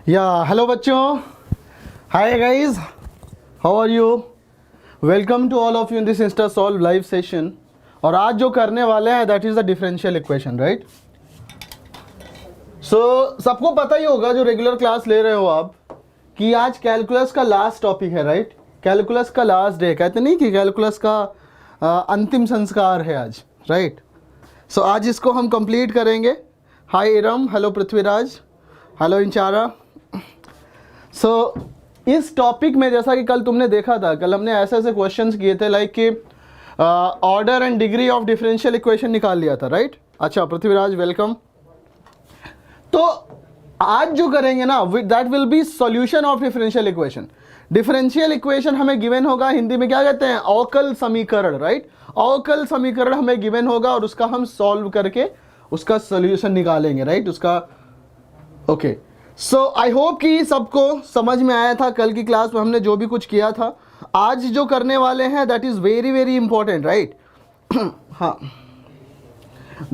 Hello बच्चों, hi guys, how are you? Welcome to all of you in this insta solve live session. और आज जो करने वाले हैं that is the differential equation, right? So सबको पता ही होगा जो रेगुलर क्लास ले रहे हो आप कि आज कैलकुलस का लास्ट टॉपिक है, राइट? कैलकुलस का लास्ट डे, कहते नहीं कि कैलकुलस का अंतिम संस्कार है आज, राइट? सो आज इसको हम कंप्लीट करेंगे। हाय इरम, हेलो पृथ्वीराज, हेलो इंचारा। सो इस टॉपिक में जैसा कि कल तुमने देखा था, कल हमने ऐसे ऐसे क्वेश्चंस किए थे लाइक कि order and degree of differential equation निकाल लिया था, राइट? अच्छा पृथ्वीराज, वेलकम। तो आज जो करेंगे ना that will be solution of differential equation. Differential equation हमें गिवन होगा, हिंदी में क्या कहते हैं, अवकल समीकरण, राइट? अवकल समीकरण हमें गिवन होगा और उसका हम सॉल्व करके उसका सॉल्यूशन निकालेंगे, राइट? उसका ओके। सो आई होप कि सबको समझ में आया था कल की क्लास में हमने जो भी कुछ किया था। आज जो करने वाले हैं that is very very important, right? हाँ,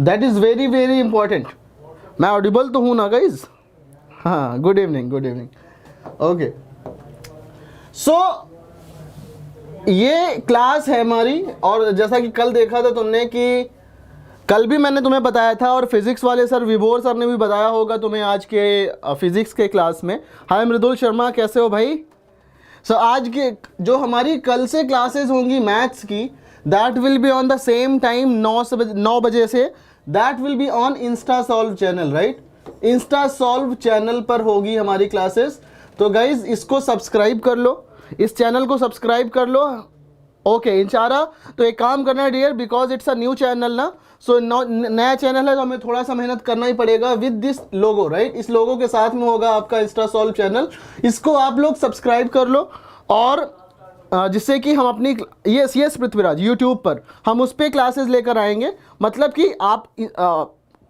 that is very very important. मैं ऑडिबल तो हूँ ना गाइज? हाँ, good evening, good evening. Okay, so ये क्लास है हमारी। और जैसा कि कल देखा था तुमने कि कल भी मैंने तुम्हें बताया था और फिजिक्स वाले सर विभोर सर ने भी बताया होगा तुम्हें आज के फिजिक्स के क्लास में। हाय मृदुल शर्मा, कैसे हो भाई? सो आज के जो हमारी कल से क्लासेस होंगी मैथ्स की, that will be on the same time 9 बजे से। That will be on Insta solve channel, right? Insta solve channel पर होगी हमारी क्लासेस। तो गाइज इसको सब्सक्राइब कर लो, इस चैनल को सब्सक्राइब कर लो। ओके इंचारा, तो एक काम करना है dear, because it's a new channel ना, सो नया चैनल है तो हमें थोड़ा सा मेहनत करना ही पड़ेगा विद दिस लोगो, राइट? इस लोगो के साथ में होगा आपका इंस्टा सॉल्व चैनल। इसको आप लोग सब्सक्राइब कर लो और जिससे कि हम अपनी यस पृथ्वीराज यूट्यूब पर हम उस पर क्लासेस लेकर आएंगे। मतलब कि आप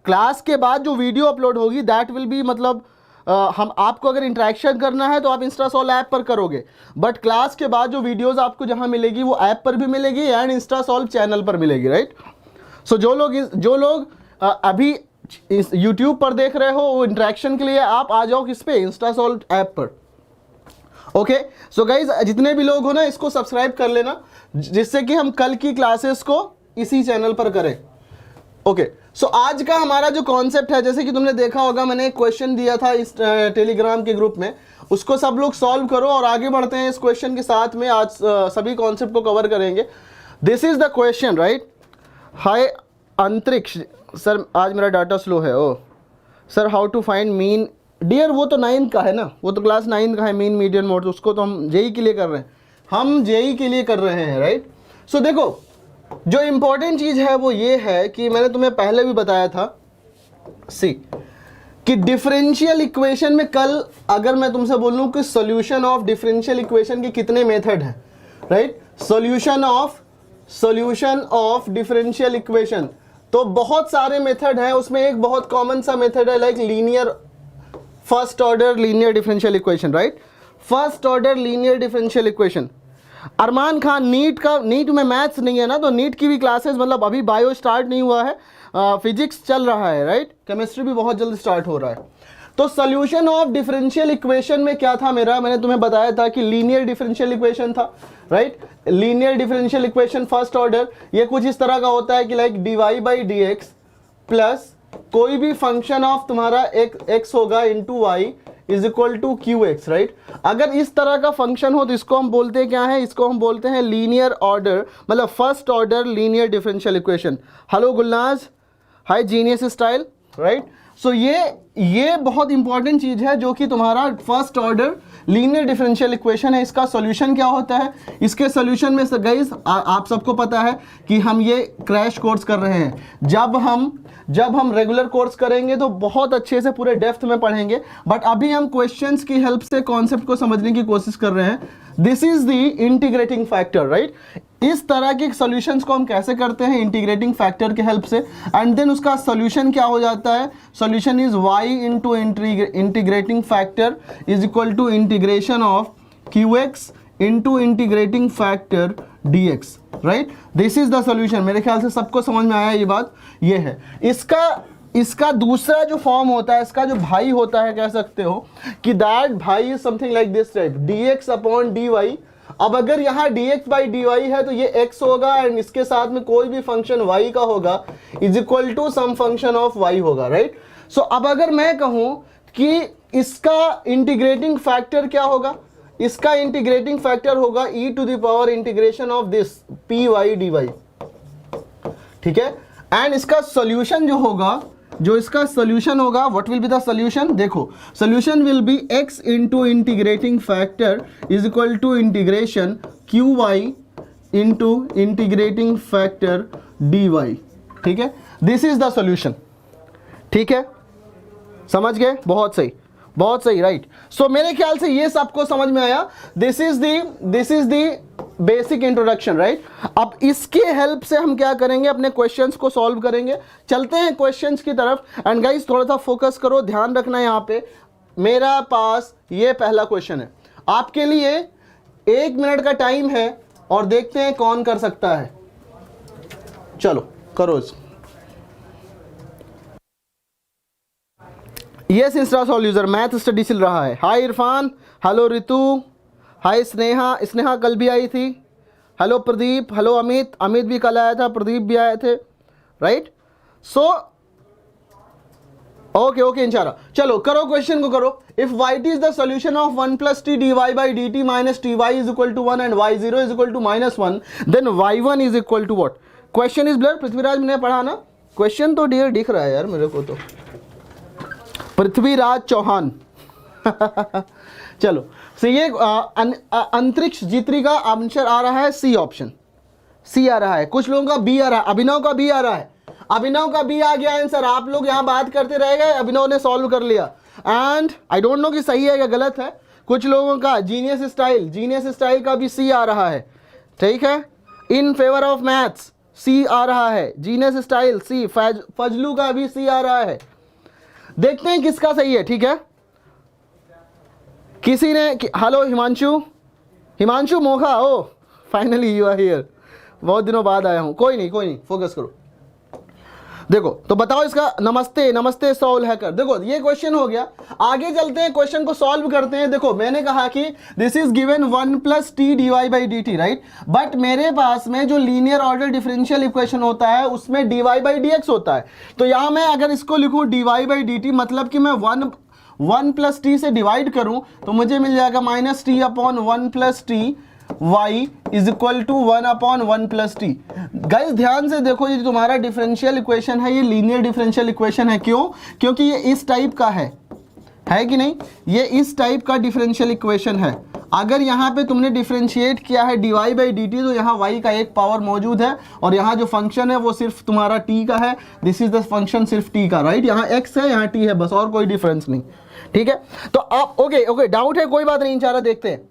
क्लास के बाद जो वीडियो अपलोड होगी दैट विल बी, मतलब हम आपको अगर इंटरेक्शन करना है तो आप इंस्टा सॉल्व ऐप पर करोगे, बट क्लास के बाद जो वीडियोस आपको जहां मिलेगी वो ऐप पर भी मिलेगी एंड इंस्टा सॉल्व चैनल पर मिलेगी, राइट? सो जो लोग अभी यूट्यूब पर देख रहे हो वो इंटरेक्शन के लिए आप आ जाओ किस पे, इंस्टा सॉल्व ऐप पर। ओके, सो गाइज जितने भी लोग हो ना इसको सब्सक्राइब कर लेना जिससे कि हम कल की क्लासेस को इसी चैनल पर करें। ओके, सो आज का हमारा जो कॉन्सेप्ट है, जैसे कि तुमने देखा होगा मैंने एक क्वेश्चन दिया था इस टेलीग्राम के ग्रुप में, उसको सब लोग सॉल्व करो और आगे बढ़ते हैं इस क्वेश्चन के साथ में। आज सभी कॉन्सेप्ट को कवर करेंगे। This is the question, right? Hi Antariksh sir, आज मेरा डाटा स्लो है। Oh sir, how to find mean? Dear वो तो 9 का है ना, वो तो क्लास 9 का है, मीन मीडियन मोड। उसको तो हम जेई के लिए कर रहे हैं, हम जेई के लिए कर रहे हैं, राइट? सो देखो जो इंपॉर्टेंट चीज है वो ये है कि मैंने तुम्हें पहले भी बताया था सी कि डिफरेंशियल इक्वेशन में कल अगर मैं तुमसे बोलूं कि सॉल्यूशन ऑफ डिफरेंशियल इक्वेशन के कितने मेथड हैं, right? Solution of differential equation तो बहुत सारे मेथड हैं। उसमें एक बहुत कॉमन सा मेथड है like linear first order linear differential equation, right? First order linear differential equation. Arman Khan, NEET में मैथ्स नहीं है ना, तो नीट की भी क्लासेस, मतलब अभी बायो स्टार्ट नहीं हुआ है, फिजिक्स चल रहा है, राइट? केमिस्ट्री भी बहुत जल्द स्टार्ट हो रहा है। तो सॉल्यूशन ऑफ डिफरेंशियल इक्वेशन में क्या था मेरा, मैंने तुम्हें बताया था कि लीनियर डिफरेंशियल इक्वेशन था, right? Linear differential equation first order ये कुछ इस तरह का होता है कि like dy by d x plus कोई भी फंक्शन ऑफ तुम्हारा x होगा into y is equal to q x, right? अगर इस तरह का फंक्शन हो तो इसको हम बोलते हैं क्या है, इसको हम बोलते हैं लीनियर ऑर्डर, मतलब first order linear differential equation. Hello Gulnaz, hi genius style, right? So ये बहुत इंपॉर्टेंट चीज है जो कि तुम्हारा first order linear differential equation है। इसका सॉल्यूशन क्या होता है? इसके सॉल्यूशन में गाइस आप सबको पता है कि हम ये क्रैश कोर्स कर रहे हैं। जब हम रेगुलर कोर्स करेंगे तो बहुत अच्छे से पूरे डेप्थ में पढ़ेंगे, बट अभी हम क्वेश्चंस की हेल्प से कॉन्सेप्ट को समझने की कोशिश कर रहे हैं। This is the integrating factor, right? इस तरह के सॉल्यूशंस को हम कैसे करते हैं, इंटीग्रेटिंग फैक्टर के हेल्प से, एंड देन उसका सॉल्यूशन क्या हो जाता है, solution is y into integrating factor is equal to integration of qx into integrating factor dx, right? This is the solution. मेरे ख्याल से सबको समझ में आया ये बात, ये है इसका इसका दूसरा जो फॉर्म होता है, इसका जो भाई होता है, कह सकते हो कि दैट भाई is something like this type, dx upon dy। अब अगर यहाँ dx बाई dy है तो ये x होगा एंड इसके साथ में कोई भी फंक्शन y का होगा is equal to some function of y होगा, राइट। सो अब अगर मैं कहूं कि इसका इंटीग्रेटिंग फैक्टर क्या होगा, इसका इंटीग्रेटिंग फैक्टर होगा e to the power integration of this py dy, ठीक है। एंड इसका सॉल्यूशन जो होगा, जो इसका सॉल्यूशन होगा, what will be the solution, देखो solution will be x into integrating factor is equal to integration qy into integrating factor dy, ठीक है। दिस इज द सॉल्यूशन, ठीक है, समझ गए, बहुत सही, बहुत सही, राइट। सो मेरे ख्याल से ये सबको समझ में आया। This is the basic introduction, right. अब इसके हेल्प से हम क्या करेंगे, अपने क्वेश्चंस को सॉल्व करेंगे। चलते हैं क्वेश्चंस की तरफ। एंड गाइस थोड़ा सा फोकस करो, ध्यान रखना है यहाँ पे। मेरा पास ये पहला क्वेश्चन है, आपके लिए 1 मिनट का टाइम है और देखते हैं कौन कर सकता है। चलो करो इसको। Yes Insta Solve user, math study चल रहा है। हाय इरफान, हेलो रितु, हाय स्नेहा, स्नेहा कल भी आई थी। हेलो प्रदीप, हेलो अमित, अमित भी कल आया था, प्रदीप भी आए थे, राइट। सो ओके इंशाल्लाह, चलो करो क्वेश्चन को करो। If y t is the solution of 1 plus t d y by d t minus t y is equal to 1 and y zero is equal to -1, then y one is equal to what. Question is blur, Prithviraj मैंने पढ़ा ना, question तो dear दिख रहा है यार मेरे को तो, पृथ्वीराज चौहान चलो, so ये अंतरिक्ष जित्री का आंसर आ रहा है सी ऑप्शन, सी आ रहा है। कुछ लोगों का बी आ रहा है, अभिनव का बी आ रहा है, अभिनव का बी आ गया आंसर। आप लोग यहाँ बात करते रह गए, अभिनव ने सॉल्व कर लिया। एंड आई डोंट नो कि सही है या गलत है। कुछ लोगों का जीनियस स्टाइल का भी सी आ रहा है, ठीक है। इन फेवर ऑफ मैथ्स सी आ रहा है, जीनियस स्टाइल सी, फजलू का भी सी आ रहा है। देखते हैं किसका सही है, ठीक है। किसी ने hello Himanshu Mokha, oh finally you are here, बहुत दिनों बाद आया हूं। कोई नहीं, फोकस करो। देखो तो बताओ इसका, नमस्ते सॉल्व हैकर। देखो ये क्वेश्चन हो गया, आगे चलते हैं, क्वेश्चन को सॉल्व करते हैं। देखो मैंने कहा कि this is given 1 plus t d y by d t, right. But मेरे पास में जो लीनियर ऑर्डर डिफरेंशियल इक्वेशन होता है उसमें d y by d x होता है। तो यहां मैं अगर इसको लिखूं d y by d t, मतलब कि मैं 1 प्लस टी से डिवाइड करूं तो मुझे मिल जाएगा minus t upon 1 plus t y is equal to 1 upon 1 plus t. Guys ध्यान से देखो, ये तुम्हारा डिफरेंशियल इक्वेशन है, ये लीनियर डिफरेंशियल इक्वेशन है। क्यों? क्योंकि ये इस टाइप का है कि नहीं, ये इस टाइप का डिफरेंशियल इक्वेशन है। अगर यहाँ पे तुमने डिफरेंशिएट किया है d y by d t, तो यहाँ y का एक पावर मौजूद है और यहाँ जो फंक्शन है वो सिर्फ तुम्हारा t का है। दिस इज द फंक्शन सिर्फ t का, राइट। यहाँ x है, यहाँ t है, बस, और कोई डिफरेंस नहीं, ठीक है। तो आप ओके डाउट है, कोई बात नहीं, इंशाल्लाह देखते हैं।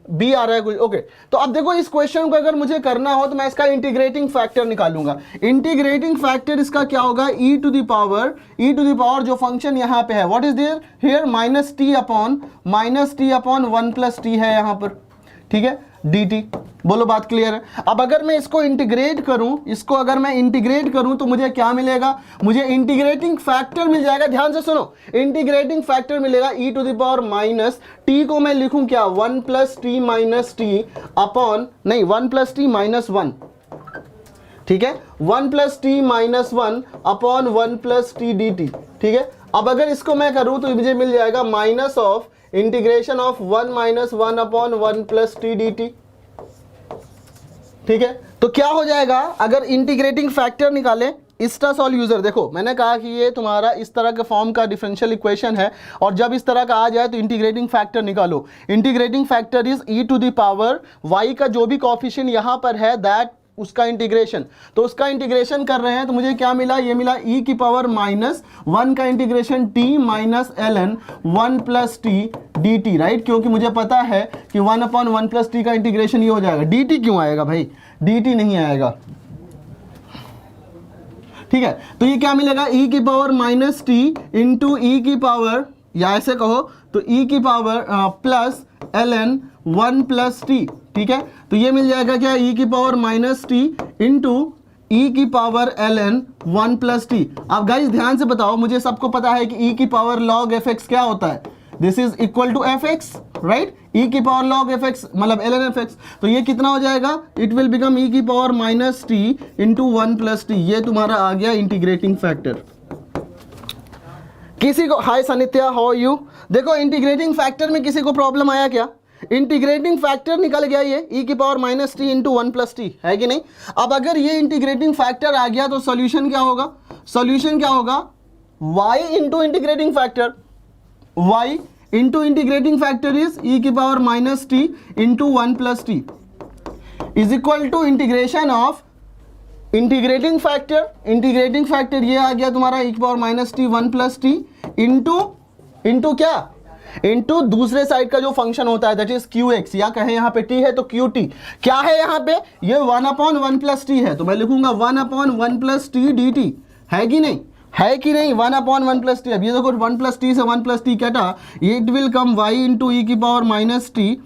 बी आ रहा है कुछ, ओके। तो अब देखो इस क्वेश्चन को अगर मुझे करना हो तो मैं इसका इंटीग्रेटिंग फैक्टर निकालूंगा। इंटीग्रेटिंग फैक्टर इसका क्या होगा, e टू द पावर जो फंक्शन यहाँ पे है, what is there here, minus t upon 1 plus t है यहाँ पर, ठीक है, dt। बोलो बात क्लियर है। अब अगर मैं इसको इंटीग्रेट करूं, तो मुझे क्या मिलेगा, मुझे इंटीग्रेटिंग फैक्टर मिल जाएगा। ध्यान से सुनो, इंटीग्रेटिंग फैक्टर मिलेगा e to the power minus t को मैं लिखूं क्या, 1 plus t minus t upon, नहीं 1 प्लस टी माइनस 1, ठीक है, 1 plus t minus 1 upon 1 plus t d t, ठीक है। अब अगर इसको मैं करूं तो मुझे मिल जाएगा minus of integration of 1 minus 1 upon 1 plus t d t, ठीक है। तो क्या हो जाएगा अगर इंटीग्रेटिंग फैक्टर निकालें, इसका सॉल्व यूजर। देखो मैंने कहा कि ये तुम्हारा इस तरह के फॉर्म का डिफरेंशियल इक्वेशन है और जब इस तरह का आ जाए तो इंटीग्रेटिंग फैक्टर निकालो। Integrating factor is e to the power y का जो भी कोएफिशिएंट यहां पर है दैट उसका इंटीग्रेशन। तो उसका इंटीग्रेशन कर रहे हैं तो मुझे क्या मिला, ये मिला e की पावर माइनस 1 का integration t minus ln 1 plus t d t, right. क्योंकि मुझे पता है कि 1 अपॉन 1 प्लस टी का इंटीग्रेशन ये हो जाएगा। dt क्यों आएगा भाई, dt नहीं आएगा, ठीक है। तो ये क्या मिलेगा, e की power minus t into e की पावर, या ऐसे कहो तो e की power plus ln 1 plus T, ठीक है। तो ये मिल जाएगा क्या, e की power minus t into e की पावर ln 1 प्लस टी। अब गाइस ध्यान से बताओ, मुझे सबको पता है कि ई की पावर log fx क्या होता है, this is equal to fx, right. E की पावर log fx मतलब ln fx, तो ये कितना हो जाएगा, इट विल बिकम ई की power minus t into 1 plus T. ये तुम्हारा आ गया इंटीग्रेटिंग फैक्टर। किसी को, हाय सनित्या, हाउ यू। देखो इंटीग्रेटिंग फैक्टर में किसी को प्रॉब्लम आया क्या? इंटीग्रेटिंग फैक्टर निकल गया ये ई की power minus t into 1 plus t, है कि नहीं। अब अगर ये इंटीग्रेटिंग फैक्टर आ गया तो सॉल्यूशन क्या होगा, सॉल्यूशन क्या होगा, y into integrating factor, y into integrating factor is e की power minus t into 1 plus t is equal to integration of integrating factor, integrating factor ये आ गया तुम्हारा ई की power minus t 1 plus t into क्या, into दूसरे side का जो फंक्शन होता है दैट इज क्यू एक्स, या कहें यहाँ पे टी है तो क्यू टी। क्या है यहाँ पे, ये 1/1 प्लस टी है, तो मैं लिखूंगा 1/1 प्लस टी डी टी, है कि नहीं, है कि नहीं, 1/1 प्लस टी। अब ये देखो 1 प्लस टी से 1 प्लस टी कटा, it will come y into e की पावर माइनस टी,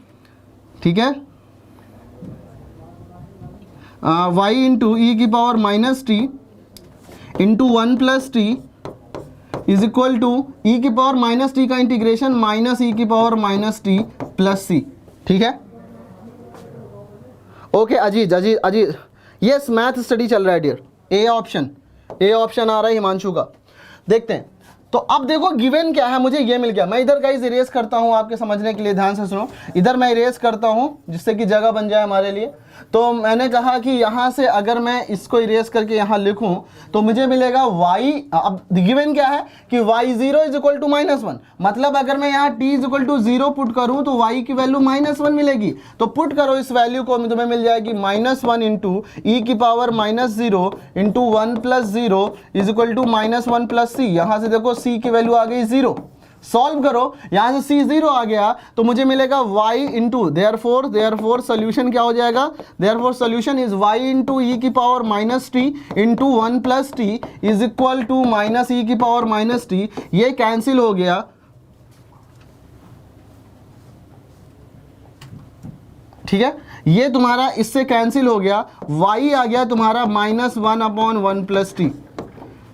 ठीक है, वाई इंटू ई की power minus t into 1 plus t is equal to e की पावर माइनस टी का इंटीग्रेशन माइनस ई की power minus t plus c, ठीक है। Okay Aziz Aziz Aziz, yes math study चल रहा है डियर। ए ऑप्शन आ रहा है हिमांशु का, देखते हैं। तो अब देखो गिवन क्या है, मुझे ये मिल गया। मैं इधर गाइस इरेज करता हूँ आपके समझने के लिए, ध्यान से सुनो। इधर मैं इरेज करता हूँ जिससे कि जगह बन जाए हमारे लिए। तो मैंने कहा कि यहाँ से अगर मैं इसको इरेज करके यहाँ लिखूँ तो मुझे मिलेगा y, अब गिवन क्या है कि y0 इज इक्वल टू -1, मतलब अगर मैं यहाँ t is equal to 0 put करूँ तो y की वैल्यू -1 मिलेगी। तो पुट करो इस वैल्यू को, तुम्हें मिल जाएगी -1 इंटू ई की power -0 into 1 plus 0 is equal to -1 plus c. यहाँ से देखो c की वैल्यू आ गई 0, सॉल्व करो, यहां से c 0 आ गया तो मुझे मिलेगा y इंटू, देयरफॉर सोल्यूशन क्या हो जाएगा, therefore solution is y into e की power minus t into 1 plus t is equal to minus e की पावर माइनस टी। ये कैंसिल हो गया, ठीक है, ये तुम्हारा इससे कैंसिल हो गया, y आ गया तुम्हारा -1/1 प्लस टी।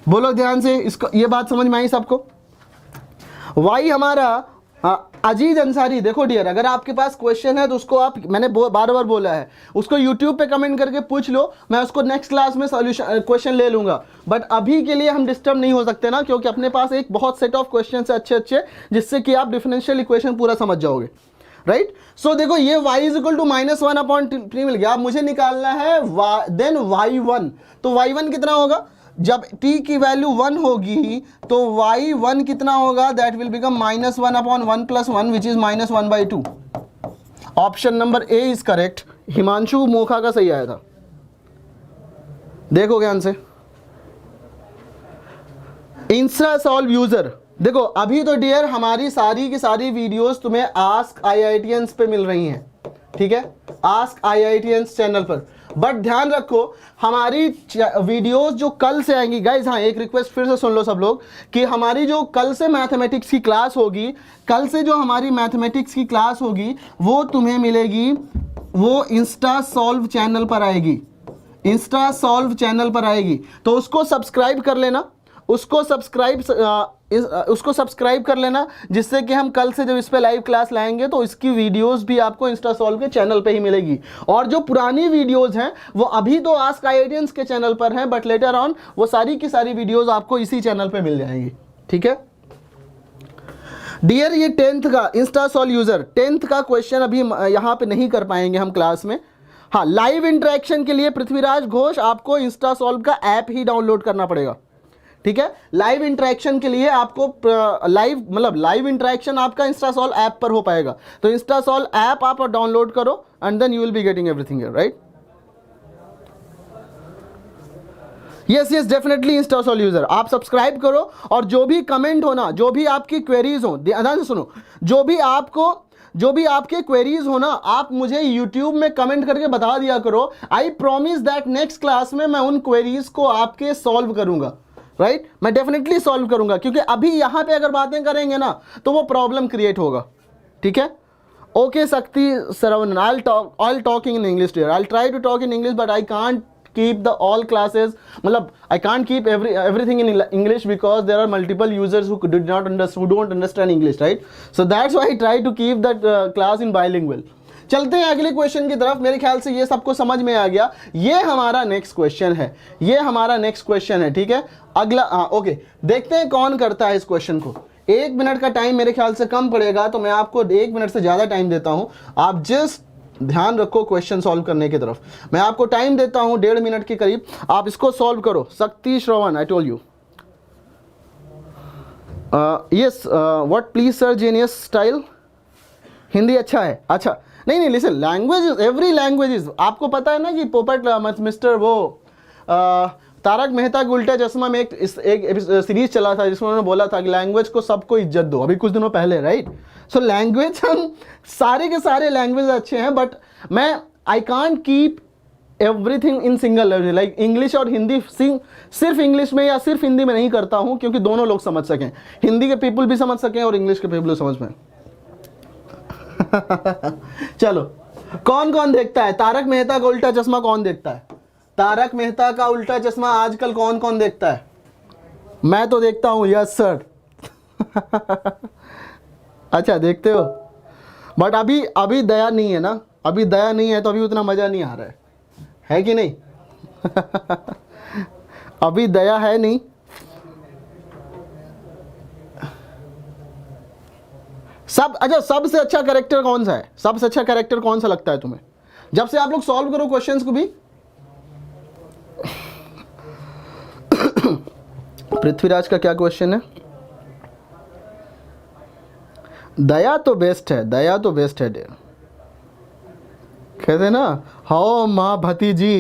बोलो ध्यान से, इसको ये बात समझ में आई सबको। y हमारा अजीज अंसारी, देखो डियर, अगर आपके पास क्वेश्चन है तो उसको आप, मैंने बार बार बोला है, उसको यूट्यूब पे कमेंट करके पूछ लो, मैं उसको नेक्स्ट क्लास में सॉल्यूशन क्वेश्चन ले लूंगा। बट अभी के लिए हम डिस्टर्ब नहीं हो सकते ना, क्योंकि अपने पास एक बहुत सेट ऑफ क्वेश्चन है अच्छे अच्छे, जिससे कि आप डिफरेंशियल इक्वेशन पूरा समझ जाओगे, राइट। सो देखो ये y इज इक्वल टू -1/3 मिल गया। अब मुझे निकालना है देन y1, तो y1 कितना होगा, जब t की वैल्यू 1 होगी तो y1 कितना होगा, that will become -1/1 plus 1 which is -1/2। Option number A is correct. Himanshu Mokha का सही आया था, देखो ध्यान से। इंस्टा सॉल्व यूजर, देखो अभी तो डियर हमारी सारी की सारी वीडियोस तुम्हें आस्क आईआईटीएंस पे मिल रही हैं, ठीक है, आस्क आईआईटीएंस चैनल पर। बट ध्यान रखो हमारी वीडियोस जो कल से आएंगी गाइज, हाँ एक रिक्वेस्ट फिर से सुन लो सब लोग, कि हमारी जो कल से मैथमेटिक्स की क्लास होगी, कल से जो हमारी मैथमेटिक्स की क्लास होगी वो तुम्हें मिलेगी, वो इंस्टा सॉल्व चैनल पर आएगी, इंस्टा सॉल्व चैनल पर आएगी। तो उसको सब्सक्राइब कर लेना, उसको सब्सक्राइब कर लेना, जिससे कि हम कल से जब इस पे लाइव क्लास लाएंगे तो इसकी वीडियोस भी आपको इंस्टा सॉल्व के चैनल पे ही मिलेगी। और जो पुरानी वीडियोस हैं वो अभी तो आस्क आईआईटीएंस के चैनल पर हैं, बट लेटर ऑन वो सारी की सारी वीडियोस आपको इसी चैनल पे मिल जाएंगी, ठीक है डियर। ये 10th का इंस्टा सॉल्व यूजर 10th का क्वेश्चन अभी यहाँ पे नहीं कर पाएंगे हम क्लास में। हाँ, लाइव इंटरेक्शन के लिए पृथ्वीराज घोष आपको इंस्टा सॉल्व का ऐप ही डाउनलोड करना पड़ेगा, ठीक है। लाइव इंटरेक्शन के लिए आपको लाइव इंटरेक्शन आपका इंस्टा सॉल्व ऐप पर हो पाएगा। तो इंस्टा सॉल्व ऐप आप डाउनलोड करो and then you will be getting everything here, right. Yes definitely Insta Solve user आप सब्सक्राइब करो, और जो भी कमेंट हो ना, जो भी आपकी क्वेरीज हो, ध्यान से सुनो, जो भी आपके क्वेरीज हो ना, आप मुझे YouTube में कमेंट करके बता दिया करो। I promise that next class में मैं उन क्वेरीज को आपके सॉल्व करूंगा, राइट मैं डेफिनेटली सॉल्व करूंगा, क्योंकि अभी यहां पे अगर बातें करेंगे ना तो वो प्रॉब्लम क्रिएट होगा, ठीक है। Okay Shakti Saravan, I talk in English dear, I try to talk in English but I can't keep the all classes, मतलब I can't keep everything in English because there are multiple users who don't understand English, right? So that's why I try to keep that class in bilingual. चलते हैं अगले question की तरफ। मेरे ख्याल से ये सबको समझ में आ गया। ये हमारा नेक्स्ट क्वेश्चन है, ये हमारा नेक्स्ट क्वेश्चन है, ठीक है। अगला ओके, देखते हैं कौन करता है इस क्वेश्चन को। 1 मिनट का टाइम मेरे ख्याल से कम पड़ेगा, तो मैं आपको 1 मिनट से ज़्यादा टाइम देता हूँ। आप जस्ट ध्यान रखो क्वेश्चन सॉल्व करने की तरफ। मैं आपको टाइम देता हूँ 1.5 मिनट के करीब, आप इसको सॉल्व करो। Shakti Shravan, I told you. Yes, what please sir, genius style. Hindi अच्छा है, अच्छा नहीं नहीं, listen, language, every language is, आपको पता है ना कि पोपट मिस्टर वो तारक मेहता का उल्टा चश्मा में एक सीरीज चला था जिसमें उन्होंने बोला था कि लैंग्वेज को सबको इज्जत दो, अभी कुछ दिनों पहले, राइट। सो लैंग्वेज, हम सारे के सारे लैंग्वेज अच्छे हैं, बट मैं I can't keep everything in single language, like English और हिंदी सिर्फ इंग्लिश में या सिर्फ हिंदी में नहीं करता हूँ, क्योंकि दोनों लोग समझ सकें, हिंदी के पीपल भी समझ सकें और इंग्लिश के पीपल समझ में। चलो, कौन कौन देखता है तारक मेहता का उल्टा चश्मा? कौन देखता है तारक मेहता का उल्टा चश्मा? आजकल कौन कौन देखता है? मैं तो देखता हूं, यस सर। अच्छा, देखते हो, बट अभी दया नहीं है ना, अभी दया नहीं है तो अभी उतना मजा नहीं आ रहा है कि नहीं? अभी दया है नहीं। अच्छा, सबसे अच्छा कैरेक्टर कौन सा है? सबसे अच्छा कैरेक्टर कौन सा लगता है तुम्हें? जब से आप लोग सॉल्व करो क्वेश्चंस को भी। पृथ्वीराज का क्या क्वेश्चन है? दया तो बेस्ट है, दया तो बेस्ट है डियर। कहते ना, हो माँ भतीजी।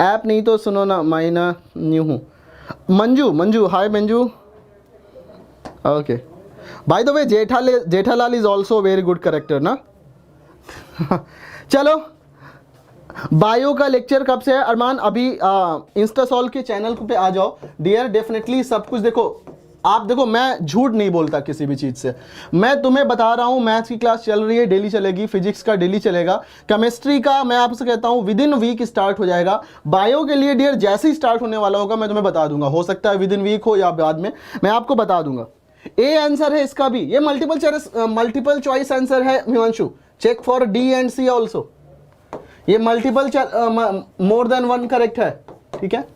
ऐप नहीं तो सुनो ना, माइना न्यू हूँ। Manju, hi Manju. Okay, by the way Jethalal is also very good character ना। चलो, बायो का लेक्चर कब से है? अरमान, अभी इंस्टासॉल के चैनल पे आ जाओ डियर, डेफिनेटली सब कुछ देखो। आप देखो, मैं झूठ नहीं बोलता किसी भी चीज़ से, मैं तुम्हें बता रहा हूँ। मैथ्स की क्लास चल रही है, डेली चलेगी, फिजिक्स का डेली चलेगा, केमिस्ट्री का मैं आपसे कहता हूँ विद इन वीक स्टार्ट हो जाएगा। बायो के लिए डियर जैसे ही स्टार्ट होने वाला होगा मैं तुम्हें बता दूंगा, हो सकता है विद इन वीक हो या बाद में, मैं आपको बता दूंगा। ए आंसर है इसका भी, ये मल्टीपल चॉइस आंसर है Himanshu, check for D and C also. ये multiple more than one correct है, ठीक है।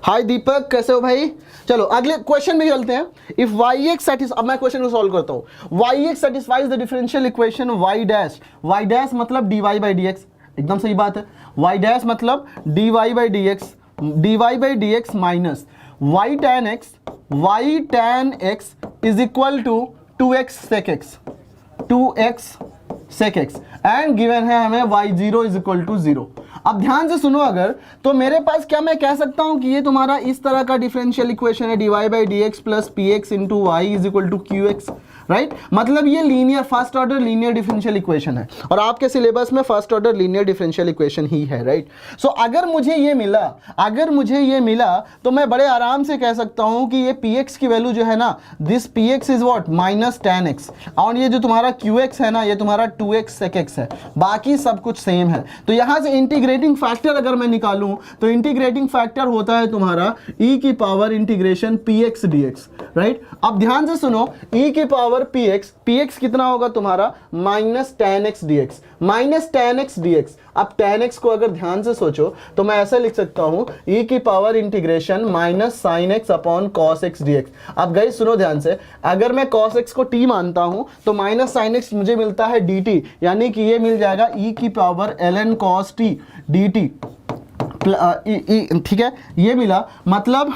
हाय दीपक, कैसे हो भाई? चलो अगले क्वेश्चन में चलते हैं। इफ yx सेटिस्फाइज, अब मैं क्वेश्चन को सॉल्व करता हूं। yx satisfies the differential equation y dash, y dash मतलब dy by dx, एकदम सही बात है। y डैश मतलब dy by dx minus y tan x is equal to 2x sec x, 2x sec x, and given है हमें y0 is equal to 0। अब ध्यान से सुनो, अगर तो मेरे पास क्या मैं कह सकता हूं कि ये तुम्हारा इस तरह का डिफरेंशियल इक्वेशन है, dy by dx plus px into y is equal to qx, right. मतलब ये linear, first order linear differential equation है, और आपके सिलेबस में first order linear differential equation ही है, राइट। सो अगर मुझे ये मिला तो मैं बड़े आराम से कह सकता हूं कि ये px की वैल्यू जो है ना, this px is what, minus tan x, और ये जो तुम्हारा qx है ना, ये तुम्हारा 2x sec x है, बाकी सब कुछ सेम है। तो यहां से इंटीग्रेटिंग फैक्टर अगर मैं निकालूं तो इंटीग्रेटिंग फैक्टर होता है तुम्हारा e की power integration px dx, right. अब ध्यान से सुनो, e की पावर px कितना होगा तुम्हारा, minus tan x dx, minus tan x dx। अब tan x को अगर ध्यान से सोचो तो मैं ऐसा लिख सकता हूं, e की power integration minus sin x upon cos x dx। अब गाइस सुनो ध्यान से, अगर मैं cos x को t मानता हूं तो माइनस sin x मुझे मिलता है dt, यानी कि ये मिल जाएगा e की power ln cos t dt, ठीक है, ये मिला। मतलब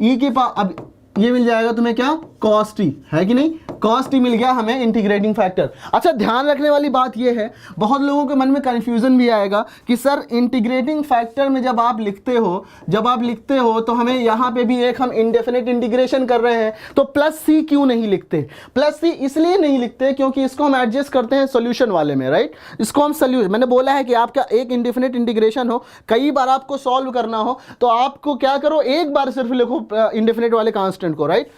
e की पावर, अब ये मिल जाएगा तुम्हें क्या, cos t, है कि नहीं, cos t मिल गया हमें इंटीग्रेटिंग फैक्टर। अच्छा, ध्यान रखने वाली बात ये है, बहुत लोगों के मन में कंफ्यूजन भी आएगा कि सर इंटीग्रेटिंग फैक्टर में जब आप लिखते हो तो हमें यहाँ पे भी एक हम इंडेफिनिट इंटीग्रेशन कर रहे हैं, तो प्लस सी क्यों नहीं लिखते? प्लस सी इसलिए नहीं लिखते क्योंकि इसको हम एडजस्ट करते हैं सोल्यूशन वाले में, राइट। इसको हम सोल्यूशन, मैंने बोला है कि आपका एक इंडेफिनिट इंटीग्रेशन हो, कई बार आपको सॉल्व करना हो तो आपको क्या करो, एक बार सिर्फ लिखो इंडेफिनिट वाले कांस्टेंट को, राइट।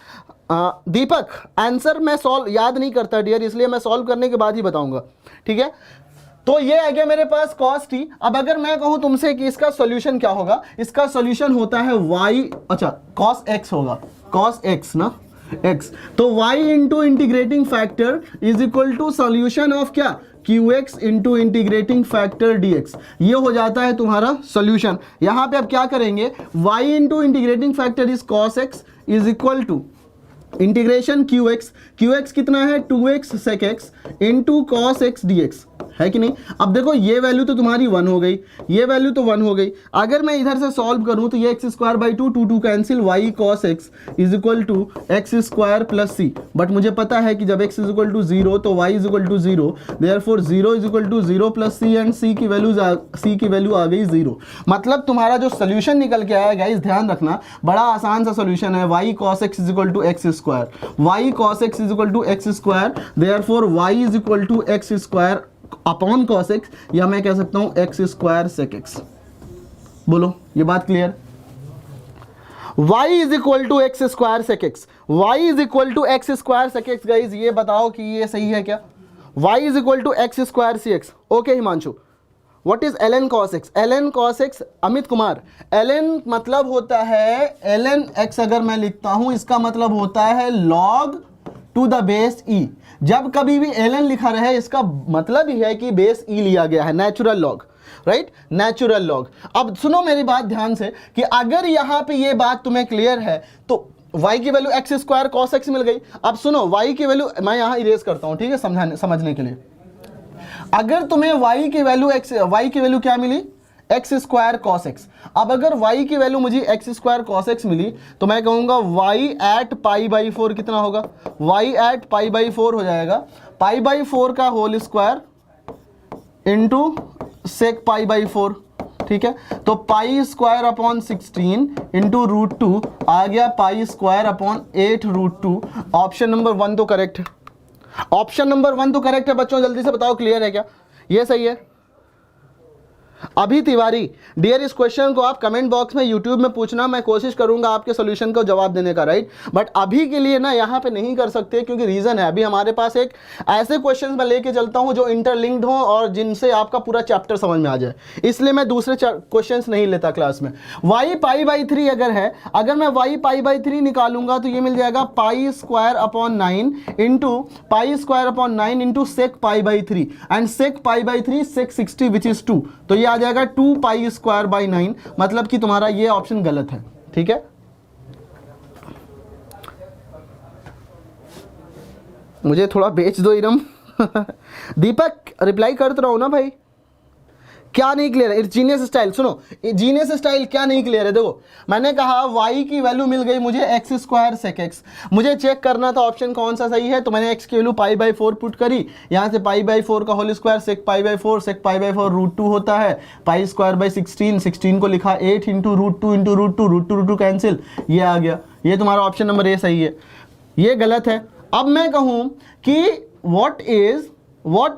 दीपक, आंसर मैं सॉल्व याद नहीं करता डियर, इसलिए मैं सॉल्व करने के बाद ही बताऊंगा, ठीक है। तो ये आ गया मेरे पास cos t। अब अगर मैं कहूं तुमसे कि इसका सॉल्यूशन क्या होगा, इसका सॉल्यूशन होता है y, अच्छा cos x होगा, cos x ना x, तो y into integrating factor is equal to solution of क्या, qx into integrating factor dx। ये हो जाता है तुम्हारा सॉल्यूशन। यहां पे अब क्या करेंगे, y into integrating factor is cos x is equal to integration qx कितना है 2x sec x into cos x dx, है कि नहीं। अब देखो ये वैल्यू तो तुम्हारी 1 हो गई, ये वैल्यू तो 1 हो गई। अगर मैं इधर से सॉल्व करूं तो ये x square by 2 2 cancel, y cos x is equal to x square plus c. But मुझे पता है कि जब x इज इक्वल टू 0 तो y is equal to 0, therefore 0 is equal to 0 plus c and c की value आ गई 0। मतलब तुम्हारा जो सोल्यूशन निकल के आया गाइस, ध्यान रखना, बड़ा आसान सा सोल्यूशन है, y cos x is equal to x square, y cos x is equal to x square, therefore y is equal to x square upon cos x, या मैं कह सकता हूं एक्स स्क्वायर sec x। बोलो ये बात clear. y is equal to x square sec x, y is equal to x square sec x। Guys ये बताओ कि ये सही है क्या, y is equal to x square c x. Okay Himanshu, what is ln cos x, ln cos x, Amit Kumar, ln मतलब होता है ln x, अगर मैं लिखता हूं इसका मतलब होता है log to the base e। जब कभी भी ln लिखा रहे इसका मतलब ही है कि बेस e लिया गया है, natural log, right, natural log. अब सुनो मेरी बात ध्यान से कि अगर यहां पे ये बात तुम्हें क्लियर है तो y की value x square cos x मिल गई। अब सुनो y की वैल्यू मैं यहां इरेज करता हूं, ठीक है, समझने के लिए। अगर तुम्हें y की वैल्यू क्या मिली, एक्स स्क्वायर कॉस एक्स। अब अगर y की वैल्यू मुझे एक्स स्क्वायर कॉस एक्स मिली तो मैं कहूंगा y एट पाई बाई 4 कितना होगा, y एट पाई बाई 4 हो जाएगा, पाई बाई 4 का whole square into sec pi by 4, ठीक है। तो pi square upon 16 into root 2 आ गया pi square upon 8 root 2। Option number 1 तो करेक्ट है, ऑप्शन नंबर 1 तो करेक्ट है बच्चों, जल्दी से बताओ क्लियर है क्या, ये सही है। अभी तिवारी, डियर इस क्वेश्चन को आप कमेंट बॉक्स में यूट्यूब में पूछना, मैं कोशिश करूंगा आपके सॉल्यूशन को जवाब देने का, राइट। बट अभी के लिए ना यहाँ पे नहीं कर सकते क्योंकि रीजन है, अभी हमारे पास एक ऐसे क्वेश्चंस मैं लेके चलता हूँ जो इंटरलिंक्ड हो और जिनसे आपका पूरा चैप्टर समझ में आ जाए, इसलिए मैं दूसरे क्वेश्चंस नहीं लेता क्लास में। वाई पाई बाई 3 अगर है, अगर मैं वाई पाई बाई 3 निकालूंगा तो ये मिल जाएगा pi square upon 9 into pi square upon 9 into sec pi by 3 and sec pi by 3 sec 60 which is 2, तो ये आ जाएगा 2 पाई स्क्वायर बाई 9। मतलब कि तुम्हारा ये ऑप्शन गलत है, ठीक है। मुझे थोड़ा बेच दो इरम। दीपक रिप्लाई करते रहो ना भाई, क्या नहीं क्लियर है, जीनियस स्टाइल सुनो, जीनियस स्टाइल क्या नहीं क्लियर है। देखो मैंने कहा y की वैल्यू मिल गई मुझे एक्स स्क्वायर सेक एक्स, मुझे चेक करना था ऑप्शन कौन सा सही है, तो मैंने x की वैल्यू पाई बाई 4 पुट करी, यहाँ से पाई बाई 4 का whole square sec pi by 4, sec pi by 4 root 2 होता है, पाई स्क्वायर बाई 16 को लिखा 8 into root 2 into root 2, root 2 root 2 cancel, ये आ गया, ये तुम्हारा ऑप्शन नंबर ए सही है, ये गलत है। अब मैं कहूँ कि व्हाट